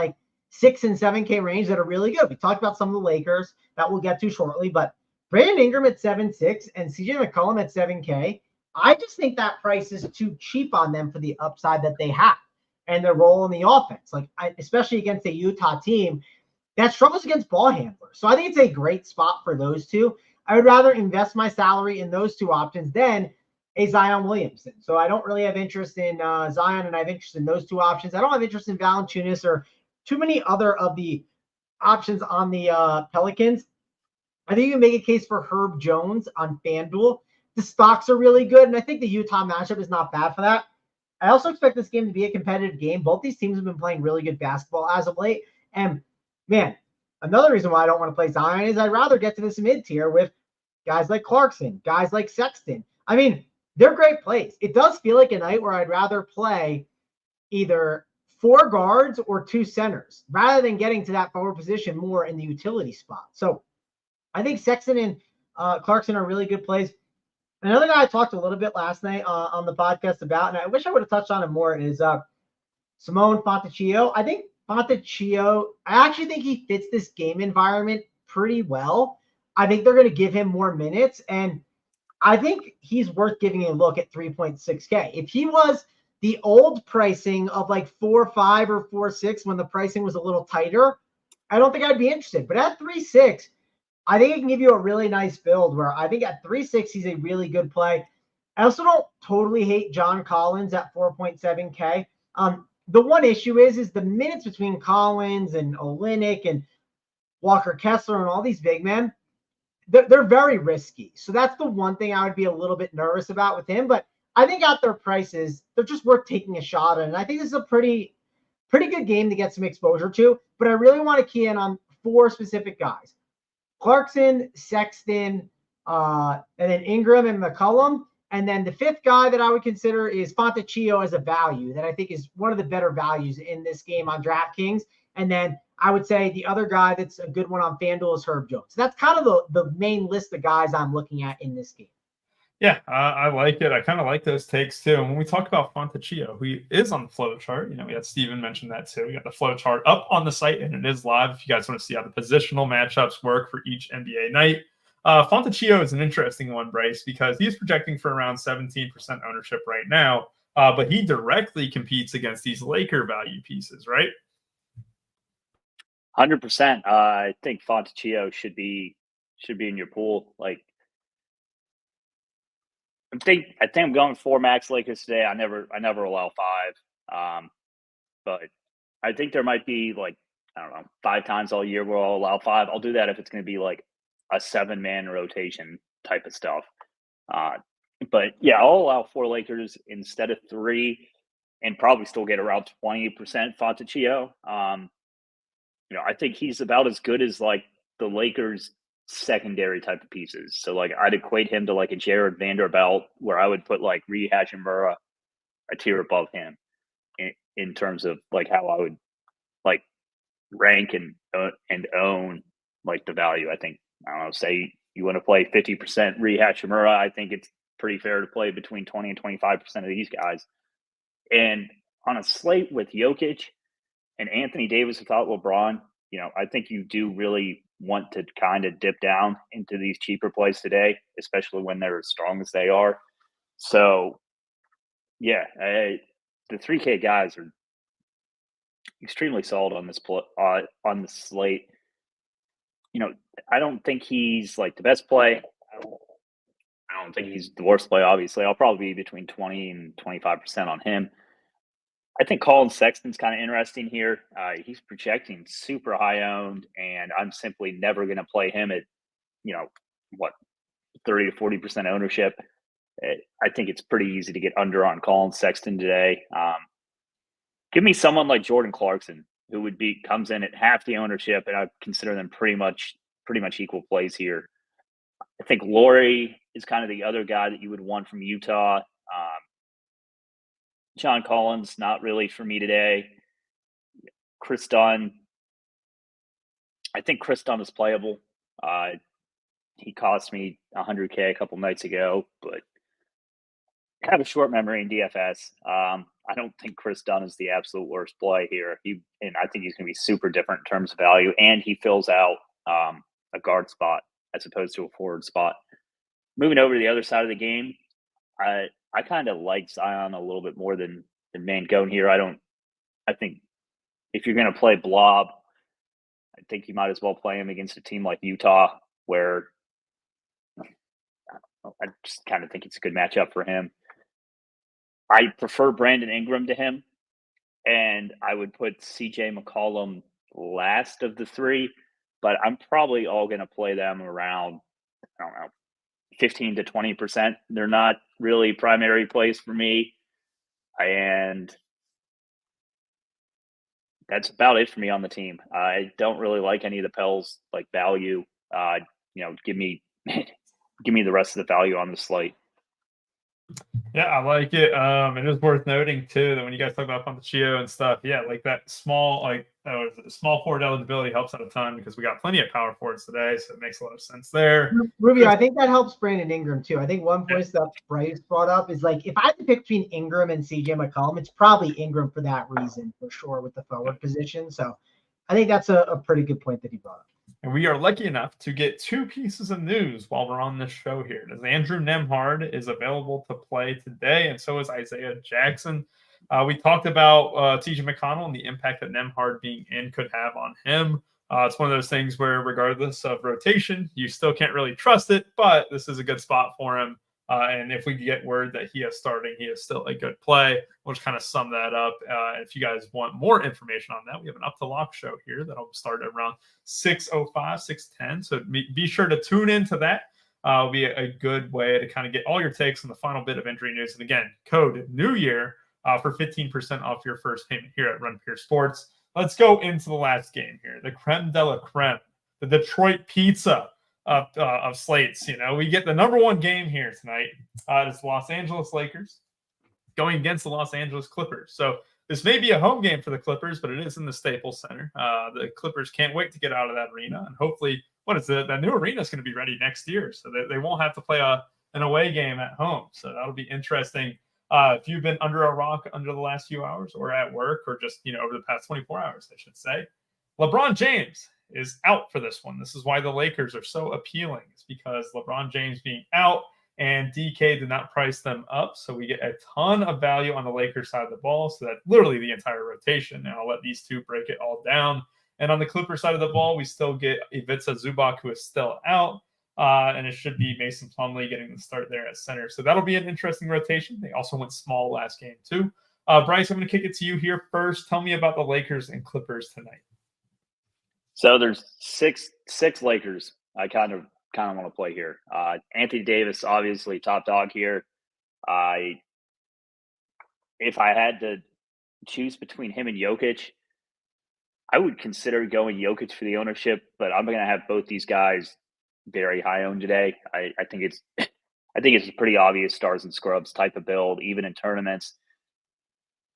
Speaker 3: 6 and 7K range that are really good. We talked about some of the Lakers that we'll get to shortly, but Brandon Ingram at 7.6 and CJ McCollum at 7K. I just think that price is too cheap on them for the upside that they have and their role in the offense. Especially against a Utah team that struggles against ball handlers. So I think it's a great spot for those 2. I would rather invest my salary in those 2 options than a Zion Williamson. So I don't really have interest in Zion, and I have interest in those 2 options. I don't have interest in Valanciunas or too many other of the options on the Pelicans. I think you can make a case for Herb Jones on FanDuel. The stocks are really good, and I think the Utah matchup is not bad for that. I also expect this game to be a competitive game. Both these teams have been playing really good basketball as of late. And, man, another reason why I don't want to play Zion is I'd rather get to this mid-tier with guys like Clarkson, guys like Sexton. I mean, they're great plays. It does feel like a night where I'd rather play either 4 guards or 2 centers rather than getting to that forward position more in the utility spot. So I think Sexton and Clarkson are really good plays. Another guy I talked a little bit last night on the podcast about, and I wish I would have touched on him more, is Simone Fontecchio. I think Fontecchio, I actually think he fits this game environment pretty well. I think they're going to give him more minutes, and I think he's worth giving a look at 3.6K. If he was the old pricing of like 4.5 or 4.6 when the pricing was a little tighter, I don't think I'd be interested. But at 3.6, I think it can give you a really nice build where I think at 3.6, he's a really good play. I also don't totally hate John Collins at 4.7K. The one issue is the minutes between Collins and Olynyk and Walker Kessler and all these big men, they're very risky. So that's the one thing I would be a little bit nervous about with him. But I think at their prices, they're just worth taking a shot at. And I think this is a pretty good game to get some exposure to. But I really want to key in on 4 specific guys: Clarkson, Sexton, and then Ingram and McCollum. And then the 5th guy that I would consider is Fontecchio as a value that I think is one of the better values in this game on DraftKings. And then I would say the other guy that's a good one on FanDuel is Herb Jones. So that's kind of the main list of guys I'm looking at in this game.
Speaker 1: Yeah, I like it. I kind of like those takes too. And when we talk about Fontecchio, who is on the flow chart, we had Steven mention that too. We got the flow chart up on the site, and it is live if you guys want to see how the positional matchups work for each NBA night. Fontecchio is an interesting one, Bryce, because he's projecting for around 17% ownership right now, but he directly competes against these Laker value pieces, right?
Speaker 2: 100%. I think Fontecchio should be in your pool. Like, I think I'm going 4 max Lakers today. I never allow 5. But I think there might be like, I don't know, 5 times all year where I'll allow 5. I'll do that if it's going to be like a 7-man rotation type of stuff. But yeah, I'll allow 4 Lakers instead of 3 and probably still get around 20% Fontecchio. I think he's about as good as like the Lakers secondary type of pieces. So like I'd equate him to like a Jared Vanderbilt, where I would put like Rui Hachimura a tier above him in terms of like how I would like rank and own like the value. I think, I don't know, say you want to play 50% Rui Hachimura, I think it's pretty fair to play between 20 and 25% of these guys. And on a slate with Jokic and Anthony Davis without LeBron, I think you do really want to kind of dip down into these cheaper plays today, especially when they're as strong as they are. So, yeah, the 3K guys are extremely solid on this on the slate. I don't think he's like the best play. I don't think he's the worst play. Obviously, I'll probably be between 20 and 25% on him. I think Colin Sexton's kind of interesting here. He's projecting super high owned, and I'm simply never going to play him at, 30 to 40% ownership. I think it's pretty easy to get under on Colin Sexton today. Give me someone like Jordan Clarkson, who comes in at half the ownership, and I consider them pretty much equal plays here. I think Laurie is kind of the other guy that you would want from Utah. John Collins, not really for me today. Chris Dunn. I think Chris Dunn is playable. He cost me $100K a couple nights ago, but I have a short memory in DFS. I don't think Chris Dunn is the absolute worst play here. And I think he's going to be super different in terms of value, and he fills out a guard spot as opposed to a forward spot. Moving over to the other side of the game, I kind of like Zion a little bit more than Mangone here. I think if you're going to play Blob, I think you might as well play him against a team like Utah, where I just kind of think it's a good matchup for him. I prefer Brandon Ingram to him, and I would put CJ McCollum last of the 3, but I'm probably all going to play them around, I don't know, 15 to 20%. They're not really primary plays for me. And that's about it for me on the team. I don't really like any of the Pels like value. Give me the rest of the value on the slate.
Speaker 1: Yeah, I like it. It is worth noting too that when you guys talk about Fontecchio and stuff, yeah, like that small forward eligibility helps out a ton because we got plenty of power forwards today, so it makes a lot of sense there.
Speaker 3: Rubio, I think that helps Brandon Ingram too. I think one point that Bryce brought up is like if I had to pick between Ingram and CJ McCollum, it's probably Ingram for that reason for sure with the forward position. So I think that's a pretty good point that he brought up.
Speaker 1: And we are lucky enough to get 2 pieces of news while we're on this show here. As Andrew Nembhard is available to play today, and so is Isaiah Jackson. We talked about T.J. McConnell and the impact that Nembhard being in could have on him. It's one of those things where regardless of rotation, you still can't really trust it, but this is a good spot for him. And if we get word that he is starting, he is still a good play. We'll just kind of sum that up. If you guys want more information on that, we have an Up to Lock show here that'll start at around 6:05, 6:10. So be sure to tune into that. Will be a good way to kind of get all your takes on the final bit of injury news. And again, code New Year for 15% off your first payment here at Run Pure Sports. Let's go into the last game here. The creme de la creme, the Detroit pizza of slates. We get the number one game here tonight. It's the Los Angeles Lakers going against the Los Angeles Clippers. So this may be a home game for the Clippers, but it is in the Staples Center. The Clippers can't wait to get out of that arena, and hopefully, that new arena is going to be ready next year, so that they won't have to play an away game at home. So that'll be interesting. If you've been under a rock under the last few hours, or at work, or just over the past 24 hours, I should say, LeBron James is out for this one. This is why the Lakers are so appealing. It's because LeBron James being out and DK did not price them up. So we get a ton of value on the Lakers side of the ball. So that's literally the entire rotation. And I'll let these two break it all down. And on the Clippers side of the ball, we still get Ivica Zubac, who is still out. And it should be Mason Plumlee getting the start there at center. So that'll be an interesting rotation. They also went small last game too. Bryce, I'm going to kick it to you here first. Tell me about the Lakers and Clippers tonight.
Speaker 2: So there's six Lakers I kind of want to play here. Anthony Davis, obviously top dog here. If I had to choose between him and Jokic, I would consider going Jokic for the ownership, but I'm going to have both these guys very high owned today. I think it's a pretty obvious stars and scrubs type of build, even in tournaments.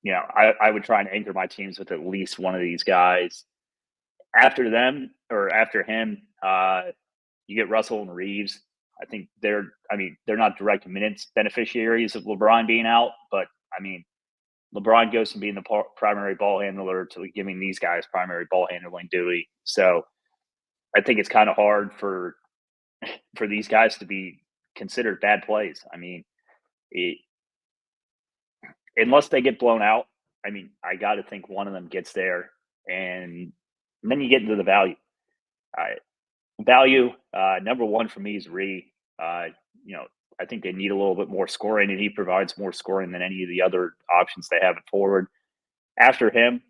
Speaker 2: I would try and anchor my teams with at least one of these guys. After them or after him, you get Russell and Reeves. I think they're not direct minutes beneficiaries of LeBron being out, but LeBron goes from being the primary ball handler to giving these guys primary ball handling duty. So I think it's kind of hard for these guys to be considered bad plays. Unless they get blown out, I got to think one of them gets there, and then you get into the value. Number one for me is Ree. I think they need a little bit more scoring, and he provides more scoring than any of the other options they have at forward. After him,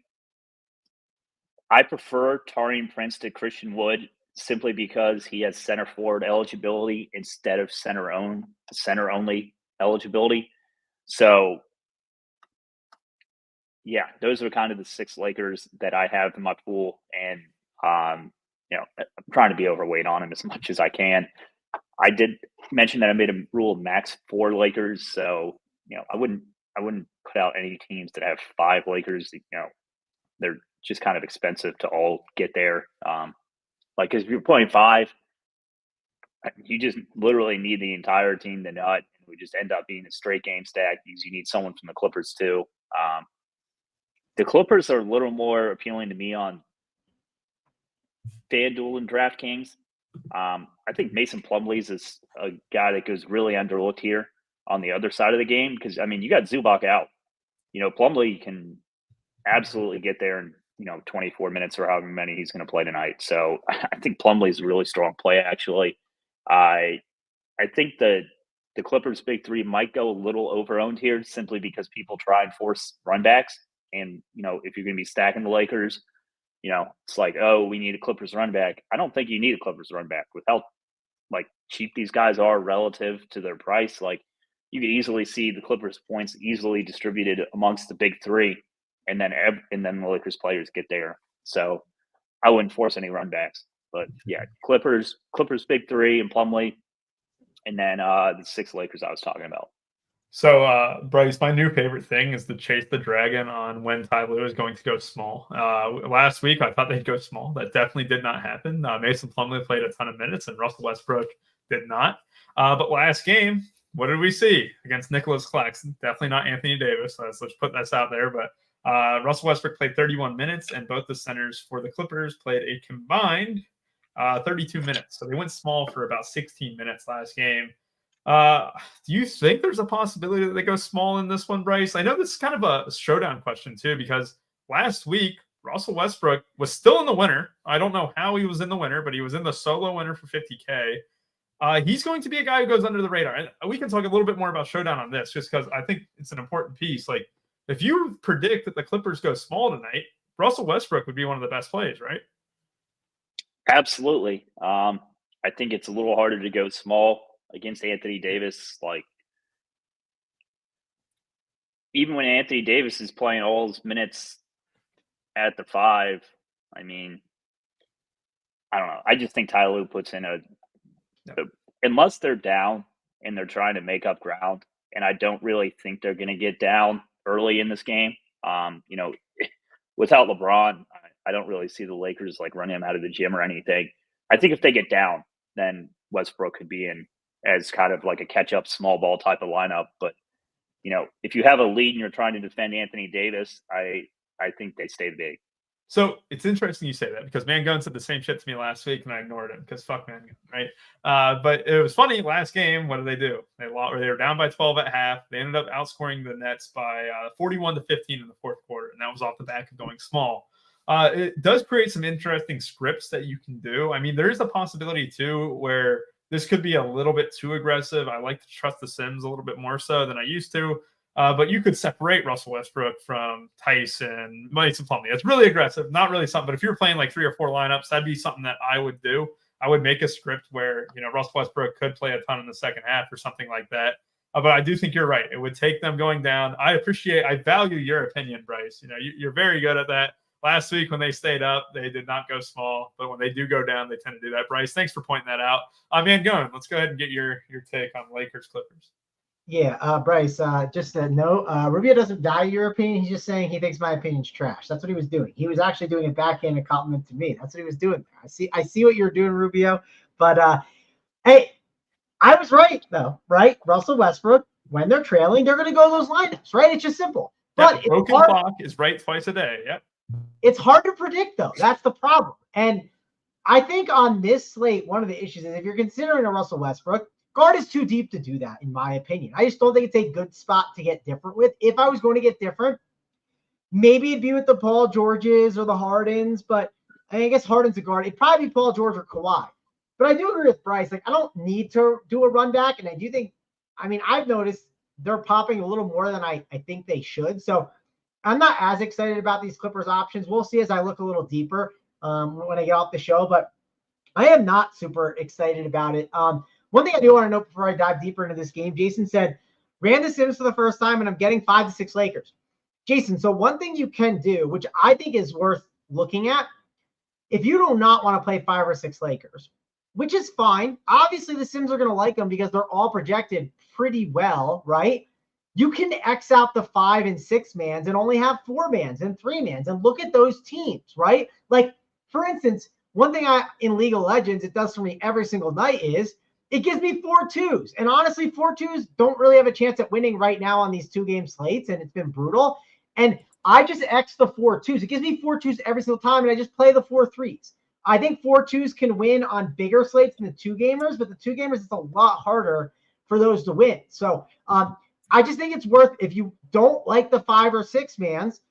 Speaker 2: I prefer Taurean Prince to Christian Wood simply because he has center forward eligibility instead of center only eligibility. So, yeah, those are kind of the six Lakers that I have in my pool, and I'm trying to be overweight on him as much as I can. I did mention that I made a rule of max 4 Lakers, so I wouldn't put out any teams that have 5 Lakers. They're just kind of expensive to all get there. Because if you're playing 5, you just literally need the entire team to nut. And we just end up being a straight game stack because you need someone from the Clippers too. The Clippers are a little more appealing to me on FanDuel and DraftKings. I think Mason Plumlee is a guy that goes really underlooked here on the other side of the game because, you got Zubac out. Plumlee can absolutely get there in, 24 minutes or however many he's going to play tonight. So I think Plumlee is a really strong play, actually. I think the Clippers' big three might go a little over-owned here simply because people try and force runbacks. And, if you're going to be stacking the Lakers, it's like, oh, we need a Clippers run back. I don't think you need a Clippers run back with how cheap these guys are relative to their price. You could easily see the Clippers points easily distributed amongst the big three, and then the Lakers players get there. So I wouldn't force any run backs. But yeah, Clippers big three and Plumlee, and then the 6 Lakers I was talking about.
Speaker 1: So, Bryce, my new favorite thing is to chase the dragon on when Ty Lue is going to go small. Last week, I thought they'd go small. That definitely did not happen. Mason Plumlee played a ton of minutes, and Russell Westbrook did not. But last game, what did we see against Nicholas Claxton? Definitely not Anthony Davis. Let's put this out there. But Russell Westbrook played 31 minutes, and both the centers for the Clippers played a combined 32 minutes. So they went small for about 16 minutes last game. Do you think there's a possibility that they go small in this one, Bryce? I know this is kind of a showdown question too, because last week Russell Westbrook was still in the winner. I don't know how he was in the winner, but he was in the solo winner for 50K. He's going to be a guy who goes under the radar. And we can talk a little bit more about showdown on this, just because I think it's an important piece. Like, if you predict that the Clippers go small tonight, Russell Westbrook would be one of the best plays, right?
Speaker 2: Absolutely. I think it's a little harder to go small against Anthony Davis. Like, even when Anthony Davis is playing all his minutes at the 5, I mean, I don't know. I just think Ty Lue puts in unless they're down and they're trying to make up ground, and I don't really think they're going to get down early in this game. Without LeBron, I don't really see the Lakers like running him out of the gym or anything. I think if they get down, then Westbrook could be in as kind of like a catch-up small ball type of lineup. But, if you have a lead and you're trying to defend Anthony Davis, I think they stay big.
Speaker 1: So it's interesting you say that, because Mangone said the same shit to me last week and I ignored him because fuck Mangone, right? But it was funny. Last game, what did they do? They were down by 12 at half. They ended up outscoring the Nets by 41-15 in the fourth quarter, and that was off the back of going small. It does create some interesting scripts that you can do. I mean, there is a possibility too where this could be a little bit too aggressive. I like to trust the Sims a little bit more so than I used to. But you could separate Russell Westbrook from Tyson, Mason Plumlee. It's really aggressive, not really something. But if you're playing like 3 or 4 lineups, that'd be something that I would do. I would make a script where, Russell Westbrook could play a ton in the second half or something like that. But I do think you're right. It would take them going down. I value your opinion, Bryce. You're very good at that. Last week when they stayed up, they did not go small. But when they do go down, they tend to do that. Bryce, thanks for pointing that out. Mangone, let's go ahead and get your take on Lakers Clippers.
Speaker 3: Yeah, Bryce, just a note, Rubio doesn't value your opinion. He's just saying he thinks my opinion's trash. That's what he was doing. He was actually doing a backhanded compliment to me. That's what he was doing there. I see what you're doing, Rubio. But, hey, I was right, though, right? Russell Westbrook, when they're trailing, they're going to go those lineups, right? It's just simple. But
Speaker 1: yeah, broken clock is right twice a day. Yep.
Speaker 3: It's hard to predict, though. That's the problem. And I think on this slate, one of the issues is if you're considering a Russell Westbrook, guard is too deep to do that, in my opinion. I just don't think it's a good spot to get different with. If I was going to get different, maybe it'd be with the Paul Georges or the Hardens, but I guess Harden's a guard. It'd probably be Paul George or Kawhi. But I do agree with Bryce. Like, I don't need to do a run back, and I do think, I've noticed they're popping a little more than I think they should. So I'm not as excited about these Clippers options. We'll see as I look a little deeper when I get off the show, but I am not super excited about it. One thing I do want to note before I dive deeper into this game, Jason said, ran the Sims for the first time, and I'm getting 5 to 6 Lakers. Jason, so one thing you can do, which I think is worth looking at, if you do not want to play 5 or 6 Lakers, which is fine. Obviously, the Sims are going to like them because they're all projected pretty well, right? You can X out the 5 and 6 mans and only have 4 mans and 3 mans and look at those teams, right? Like, for instance, one thing in League of Legends, it does for me every single night is it gives me 4 2s. And honestly, 4 2s don't really have a chance at winning right now on these 2-game slates, and it's been brutal. And I just X the 4 2s. It gives me 4 2s every single time, and I just play the 4 3s. I think 4 2s can win on bigger slates than the 2-gamers, but the 2-gamers, it's a lot harder for those to win. So I just think it's worth, if you don't like the 5 or 6 mans,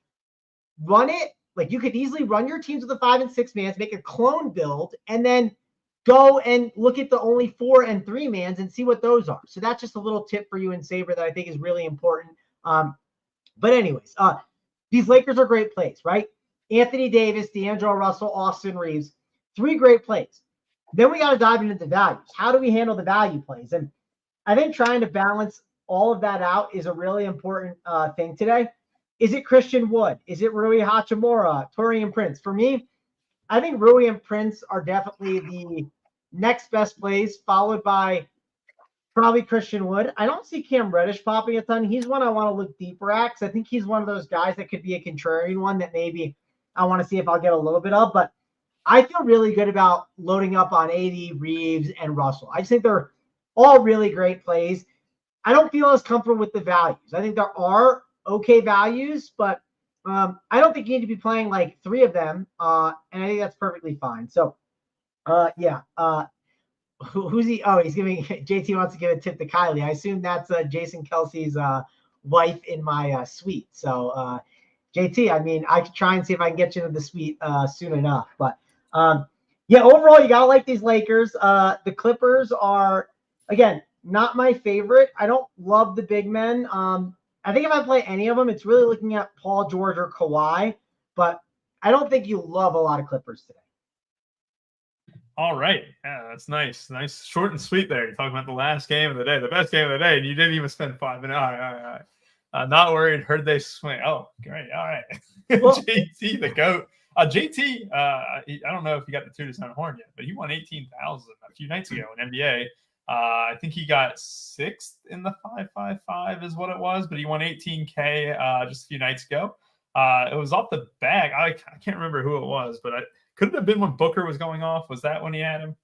Speaker 3: run it. Like, you could easily run your teams with the 5 and 6 mans, make a clone build, and then go and look at the only 4 and 3 mans and see what those are. So that's just a little tip for you in Saber that I think is really important. But anyways, these Lakers are great plays, right? Anthony Davis, D'Angelo Russell, Austin Reeves, 3 great plays. Then we got to dive into the values. How do we handle the value plays? And I think trying to balance all of that out is a really important thing today. Is it Christian Wood? Is it Rui Hachimura, Taurean Prince? For me, I think Rui and Prince are definitely the next best plays, followed by probably Christian Wood. I don't see Cam Reddish popping a ton. He's one I want to look deeper at because I think he's one of those guys that could be a contrarian one that maybe I want to see if I'll get a little bit of. But I feel really good about loading up on AD, Reeves, and Russell. I just think they're all really great plays. I don't feel as comfortable with the values. I think there are okay values, but I don't think you need to be playing like 3 of them, and I think that's perfectly fine. So, Who's he? Oh, he's giving JT wants to give a tip to Kylie. I assume that's Jason Kelsey's wife in my suite. So JT, I mean, I could try and see if I can get you into the suite soon enough. But yeah, overall, you gotta like these Lakers. The Clippers are, again, not my favorite. I don't love the big men. I think if I play any of them, it's really looking at Paul George or Kawhi. But I don't think you love a lot of Clippers today.
Speaker 1: All right. Yeah, that's nice. Nice, short and sweet there. You're talking about the last game of the day, the best game of the day, and you didn't even spend 5 minutes. All right. Not worried. Heard they swing. Oh, great. All right.
Speaker 3: Well,
Speaker 1: JT, the GOAT. JT, I don't know if he got the toot his own horn yet, but he won 18,000 a few nights ago in NBA. I think he got 6th in the 555 is what it was, but he won 18K just a few nights ago. It was off the bag. I can't remember who it was, but could it have been when Booker was going off? Was that when he had him?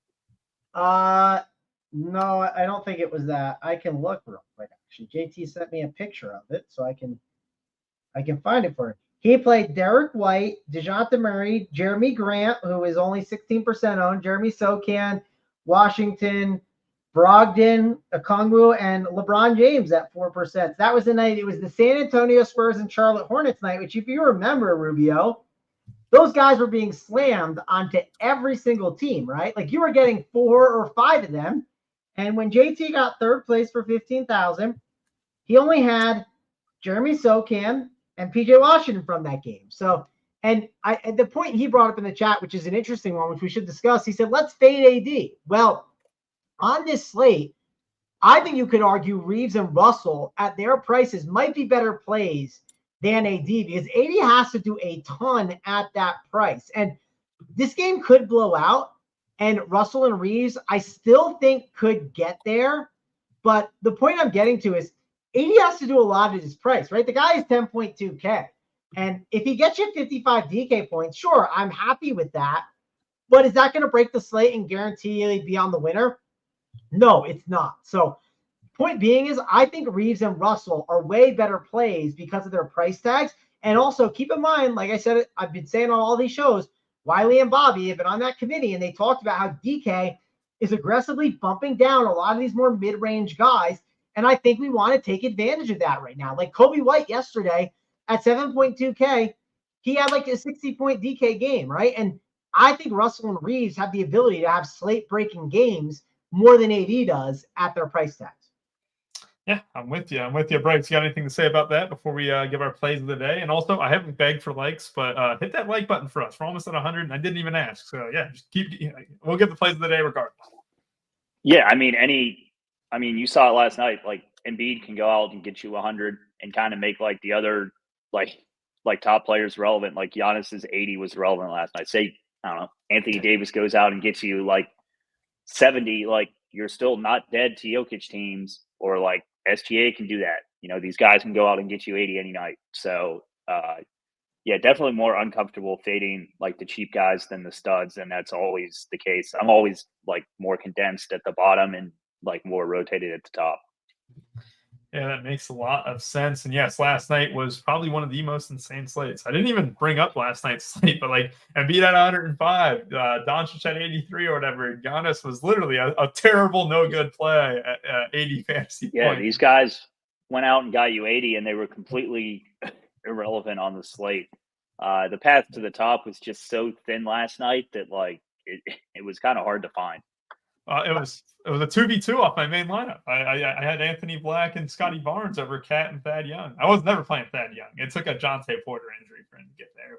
Speaker 3: No, I don't think it was that. I can look real quick. Actually, JT sent me a picture of it, so I can find it for him. He played Derek White, DeJounte Murray, Jeremy Grant, who is only 16% owned, Jeremy Sokan, Washington, Brogdon, Okongwu, and LeBron James at 4%. That was the night. It was the San Antonio Spurs and Charlotte Hornets night, which, if you remember, Rubio, those guys were being slammed onto every single team, right? Like, you were getting 4 or 5 of them. And when JT got third place for 15,000, he only had Jeremy Sokan and PJ Washington from that game. So, and the point he brought up in the chat, which is an interesting one, which we should discuss, he said, let's fade AD. Well, on this slate, I think you could argue Reeves and Russell at their prices might be better plays than AD, because AD has to do a ton at that price. And this game could blow out, and Russell and Reeves, I still think could get there. But the point I'm getting to is AD has to do a lot at his price, right? The guy is 10.2K. And if he gets you 55 DK points, sure, I'm happy with that. But is that going to break the slate and guarantee be on the winner? No, it's not. So point being is, I think Reeves and Russell are way better plays because of their price tags. And also keep in mind, like I said, I've been saying on all these shows, Wiley and Bobby have been on that committee, and they talked about how DK is aggressively bumping down a lot of these more mid-range guys. And I think we want to take advantage of that right now. Like Kobe White yesterday at 7.2K, he had like a 60-point DK game, right? And I think Russell and Reeves have the ability to have slate-breaking games more than AD does at their price tags.
Speaker 1: Yeah, I'm with you. Bryce, you got anything to say about that before we give our plays of the day? And also, I haven't begged for likes, but hit that like button for us. We're almost at 100, and I didn't even ask. So, yeah, just we'll get the plays of the day regardless.
Speaker 2: Yeah, I mean, you saw it last night. Like, Embiid can go out and get you 100 and kind of make, like, the other, like top players relevant. Like, Giannis's 80 was relevant last night. Say, I don't know, Anthony Davis goes out and gets you, like, 70. Like, you're still not dead to Jokic teams, or, like, SGA can do that. You know, these guys can go out and get you 80 any night. So, yeah, definitely more uncomfortable fading like the cheap guys than the studs, and that's always the case. I'm always like more condensed at the bottom and like more rotated at the top.
Speaker 1: Yeah, that makes a lot of sense. And yes, last night was probably one of the most insane slates. I didn't even bring up last night's slate, but like Embiid at 105, Doncic at 83 or whatever. Giannis was literally a terrible, no good play at 80 fantasy points.
Speaker 2: Yeah, these guys went out and got you 80, and they were completely irrelevant on the slate. The path to the top was just so thin last night that like it was kind of hard to find.
Speaker 1: It was a 2v2 off my main lineup. I had Anthony Black and Scotty Barnes over Cat and Thad Young. I was never playing Thad Young. It took a Jonte Porter injury for him to get there.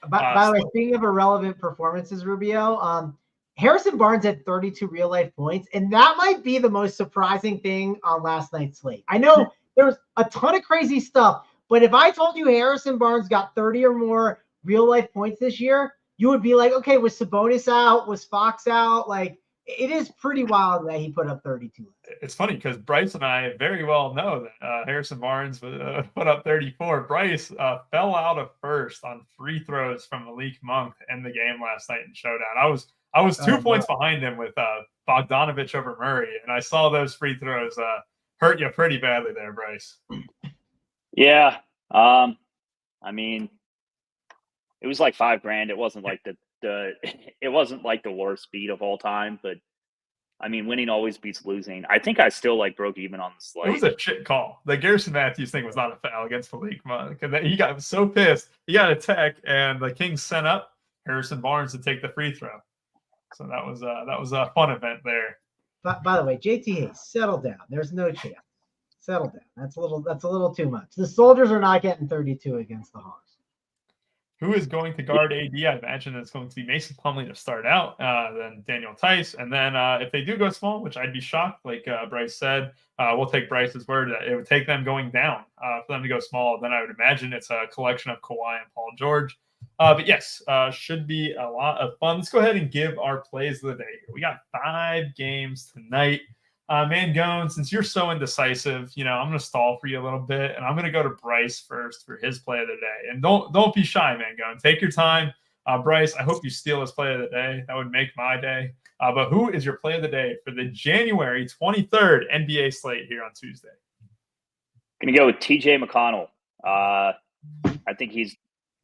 Speaker 1: But,
Speaker 3: by the way, speaking of irrelevant performances, Rubio, Harrison Barnes had 32 real life points, and that might be the most surprising thing on last night's slate. I know there was a ton of crazy stuff, but if I told you Harrison Barnes got 30 or more real life points this year, you would be like, okay, was Sabonis out? Was Fox out? Like, it is pretty wild that he put up 32.
Speaker 1: It's funny because Bryce and I very well know that Harrison Barnes put up 34. Bryce fell out of first on free throws from Malik Monk in the game last night in Showdown. I was 2 points behind him with Bogdanovich over Murray, and I saw those free throws hurt you pretty badly there, Bryce.
Speaker 2: Yeah, I mean, it was like $5,000. It wasn't like it wasn't like the worst beat of all time, but I mean, winning always beats losing. I think I still broke even on the slate.
Speaker 1: It was a shit call. The Garrison Matthews thing was not a foul against Malik Monk. And he got so pissed. He got a tech, and the Kings sent up Harrison Barnes to take the free throw. So that was a fun event there.
Speaker 3: By the way, JT Hayes, settle down. There's no chance. Settle down. That's a little too much. The Soldiers are not getting 32 against the Hawks.
Speaker 1: Who is going to guard AD? I imagine it's going to be Mason Plumlee to start out, then Daniel Tice. And then if they do go small, which I'd be shocked, like Bryce said, we'll take Bryce's word that it would take them going down for them to go small. Then I would imagine it's a collection of Kawhi and Paul George. But yes, should be a lot of fun. Let's go ahead and give our plays of the day. We got 5 games tonight. Mangone, since you're so indecisive, I'm going to stall for you a little bit, and I'm going to go to Bryce first for his play of the day. And don't be shy, Mangone. Take your time. Bryce, I hope you steal his play of the day. That would make my day. But who is your play of the day for the January 23rd NBA slate here on Tuesday?
Speaker 2: Going to go with TJ McConnell. I think he's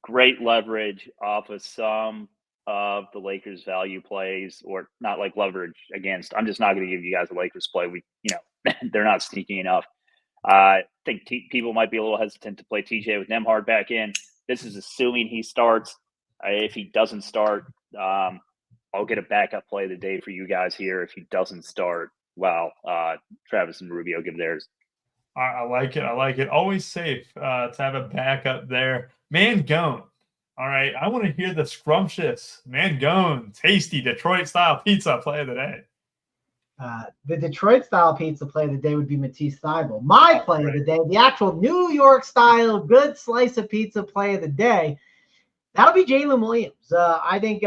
Speaker 2: great leverage off of some of the Lakers value plays, or not like leverage against. I'm just not going to give you guys a Lakers play. They're not sneaky enough. I think people might be a little hesitant to play TJ with Nembhard back in. This is assuming he starts. If he doesn't start, I'll get a backup play of the day for you guys here. If he doesn't start, Travis and Rubio give theirs.
Speaker 1: I like it. Always safe to have a backup there. Mangone. All right, I want to hear the scrumptious Mangone, tasty Detroit-style pizza play of the day.
Speaker 3: The Detroit-style pizza play of the day would be Matisse Thybulle. My play of the day, the actual New York-style good slice of pizza play of the day, that'll be Jalen Williams. I think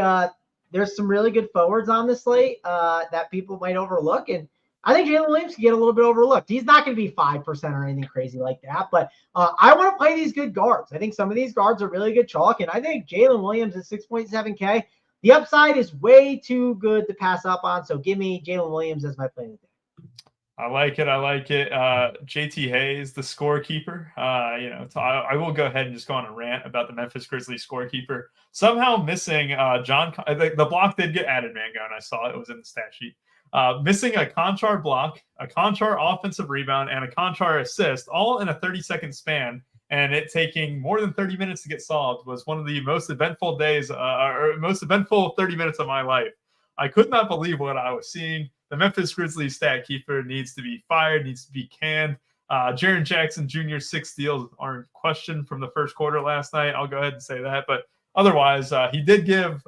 Speaker 3: there's some really good forwards on the slate that people might overlook, and I think Jalen Williams can get a little bit overlooked. He's not going to be 5% or anything crazy like that, but I want to play these good guards. I think some of these guards are really good chalk, and I think Jalen Williams at 6.7K, the upside is way too good to pass up on, so give me Jalen Williams as my play of the day.
Speaker 1: I like it. JT Hayes, the scorekeeper. I will go ahead and just go on a rant about the Memphis Grizzlies scorekeeper. Somehow missing John. The block did get added, Mangone. I saw it was in the stat sheet. Missing a Conchar block, a Conchar offensive rebound, and a Conchar assist, all in a 30-second span, and it taking more than 30 minutes to get solved was one of the most eventful days, or most eventful 30 minutes of my life. I could not believe what I was seeing. The Memphis Grizzlies stat keeper needs to be fired, needs to be canned. Jaren Jackson Jr.'s 6 steals are in question from the first quarter last night. I'll go ahead and say that, but otherwise, she did give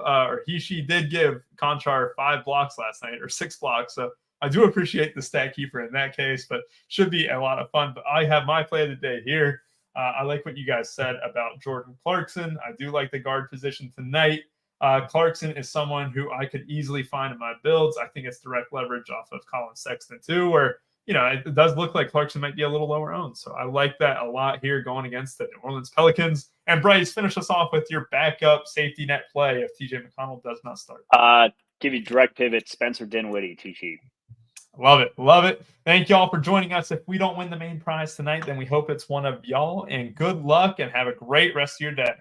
Speaker 1: Conchar 5 blocks last night, or 6 blocks. So I do appreciate the stat keeper in that case, but should be a lot of fun. But I have my play of the day here. I like what you guys said about Jordan Clarkson. I do like the guard position tonight. Clarkson is someone who I could easily find in my builds. I think it's direct leverage off of Colin Sexton too, where it does look like Clarkson might be a little lower owned. So I like that a lot here going against the New Orleans Pelicans. And Bryce, finish us off with your backup safety net play if TJ McConnell does not start.
Speaker 2: Give you direct pivot, Spencer Dinwiddie, too cheap.
Speaker 1: Love it. Thank y'all for joining us. If we don't win the main prize tonight, then we hope it's one of y'all. And good luck and have a great rest of your day.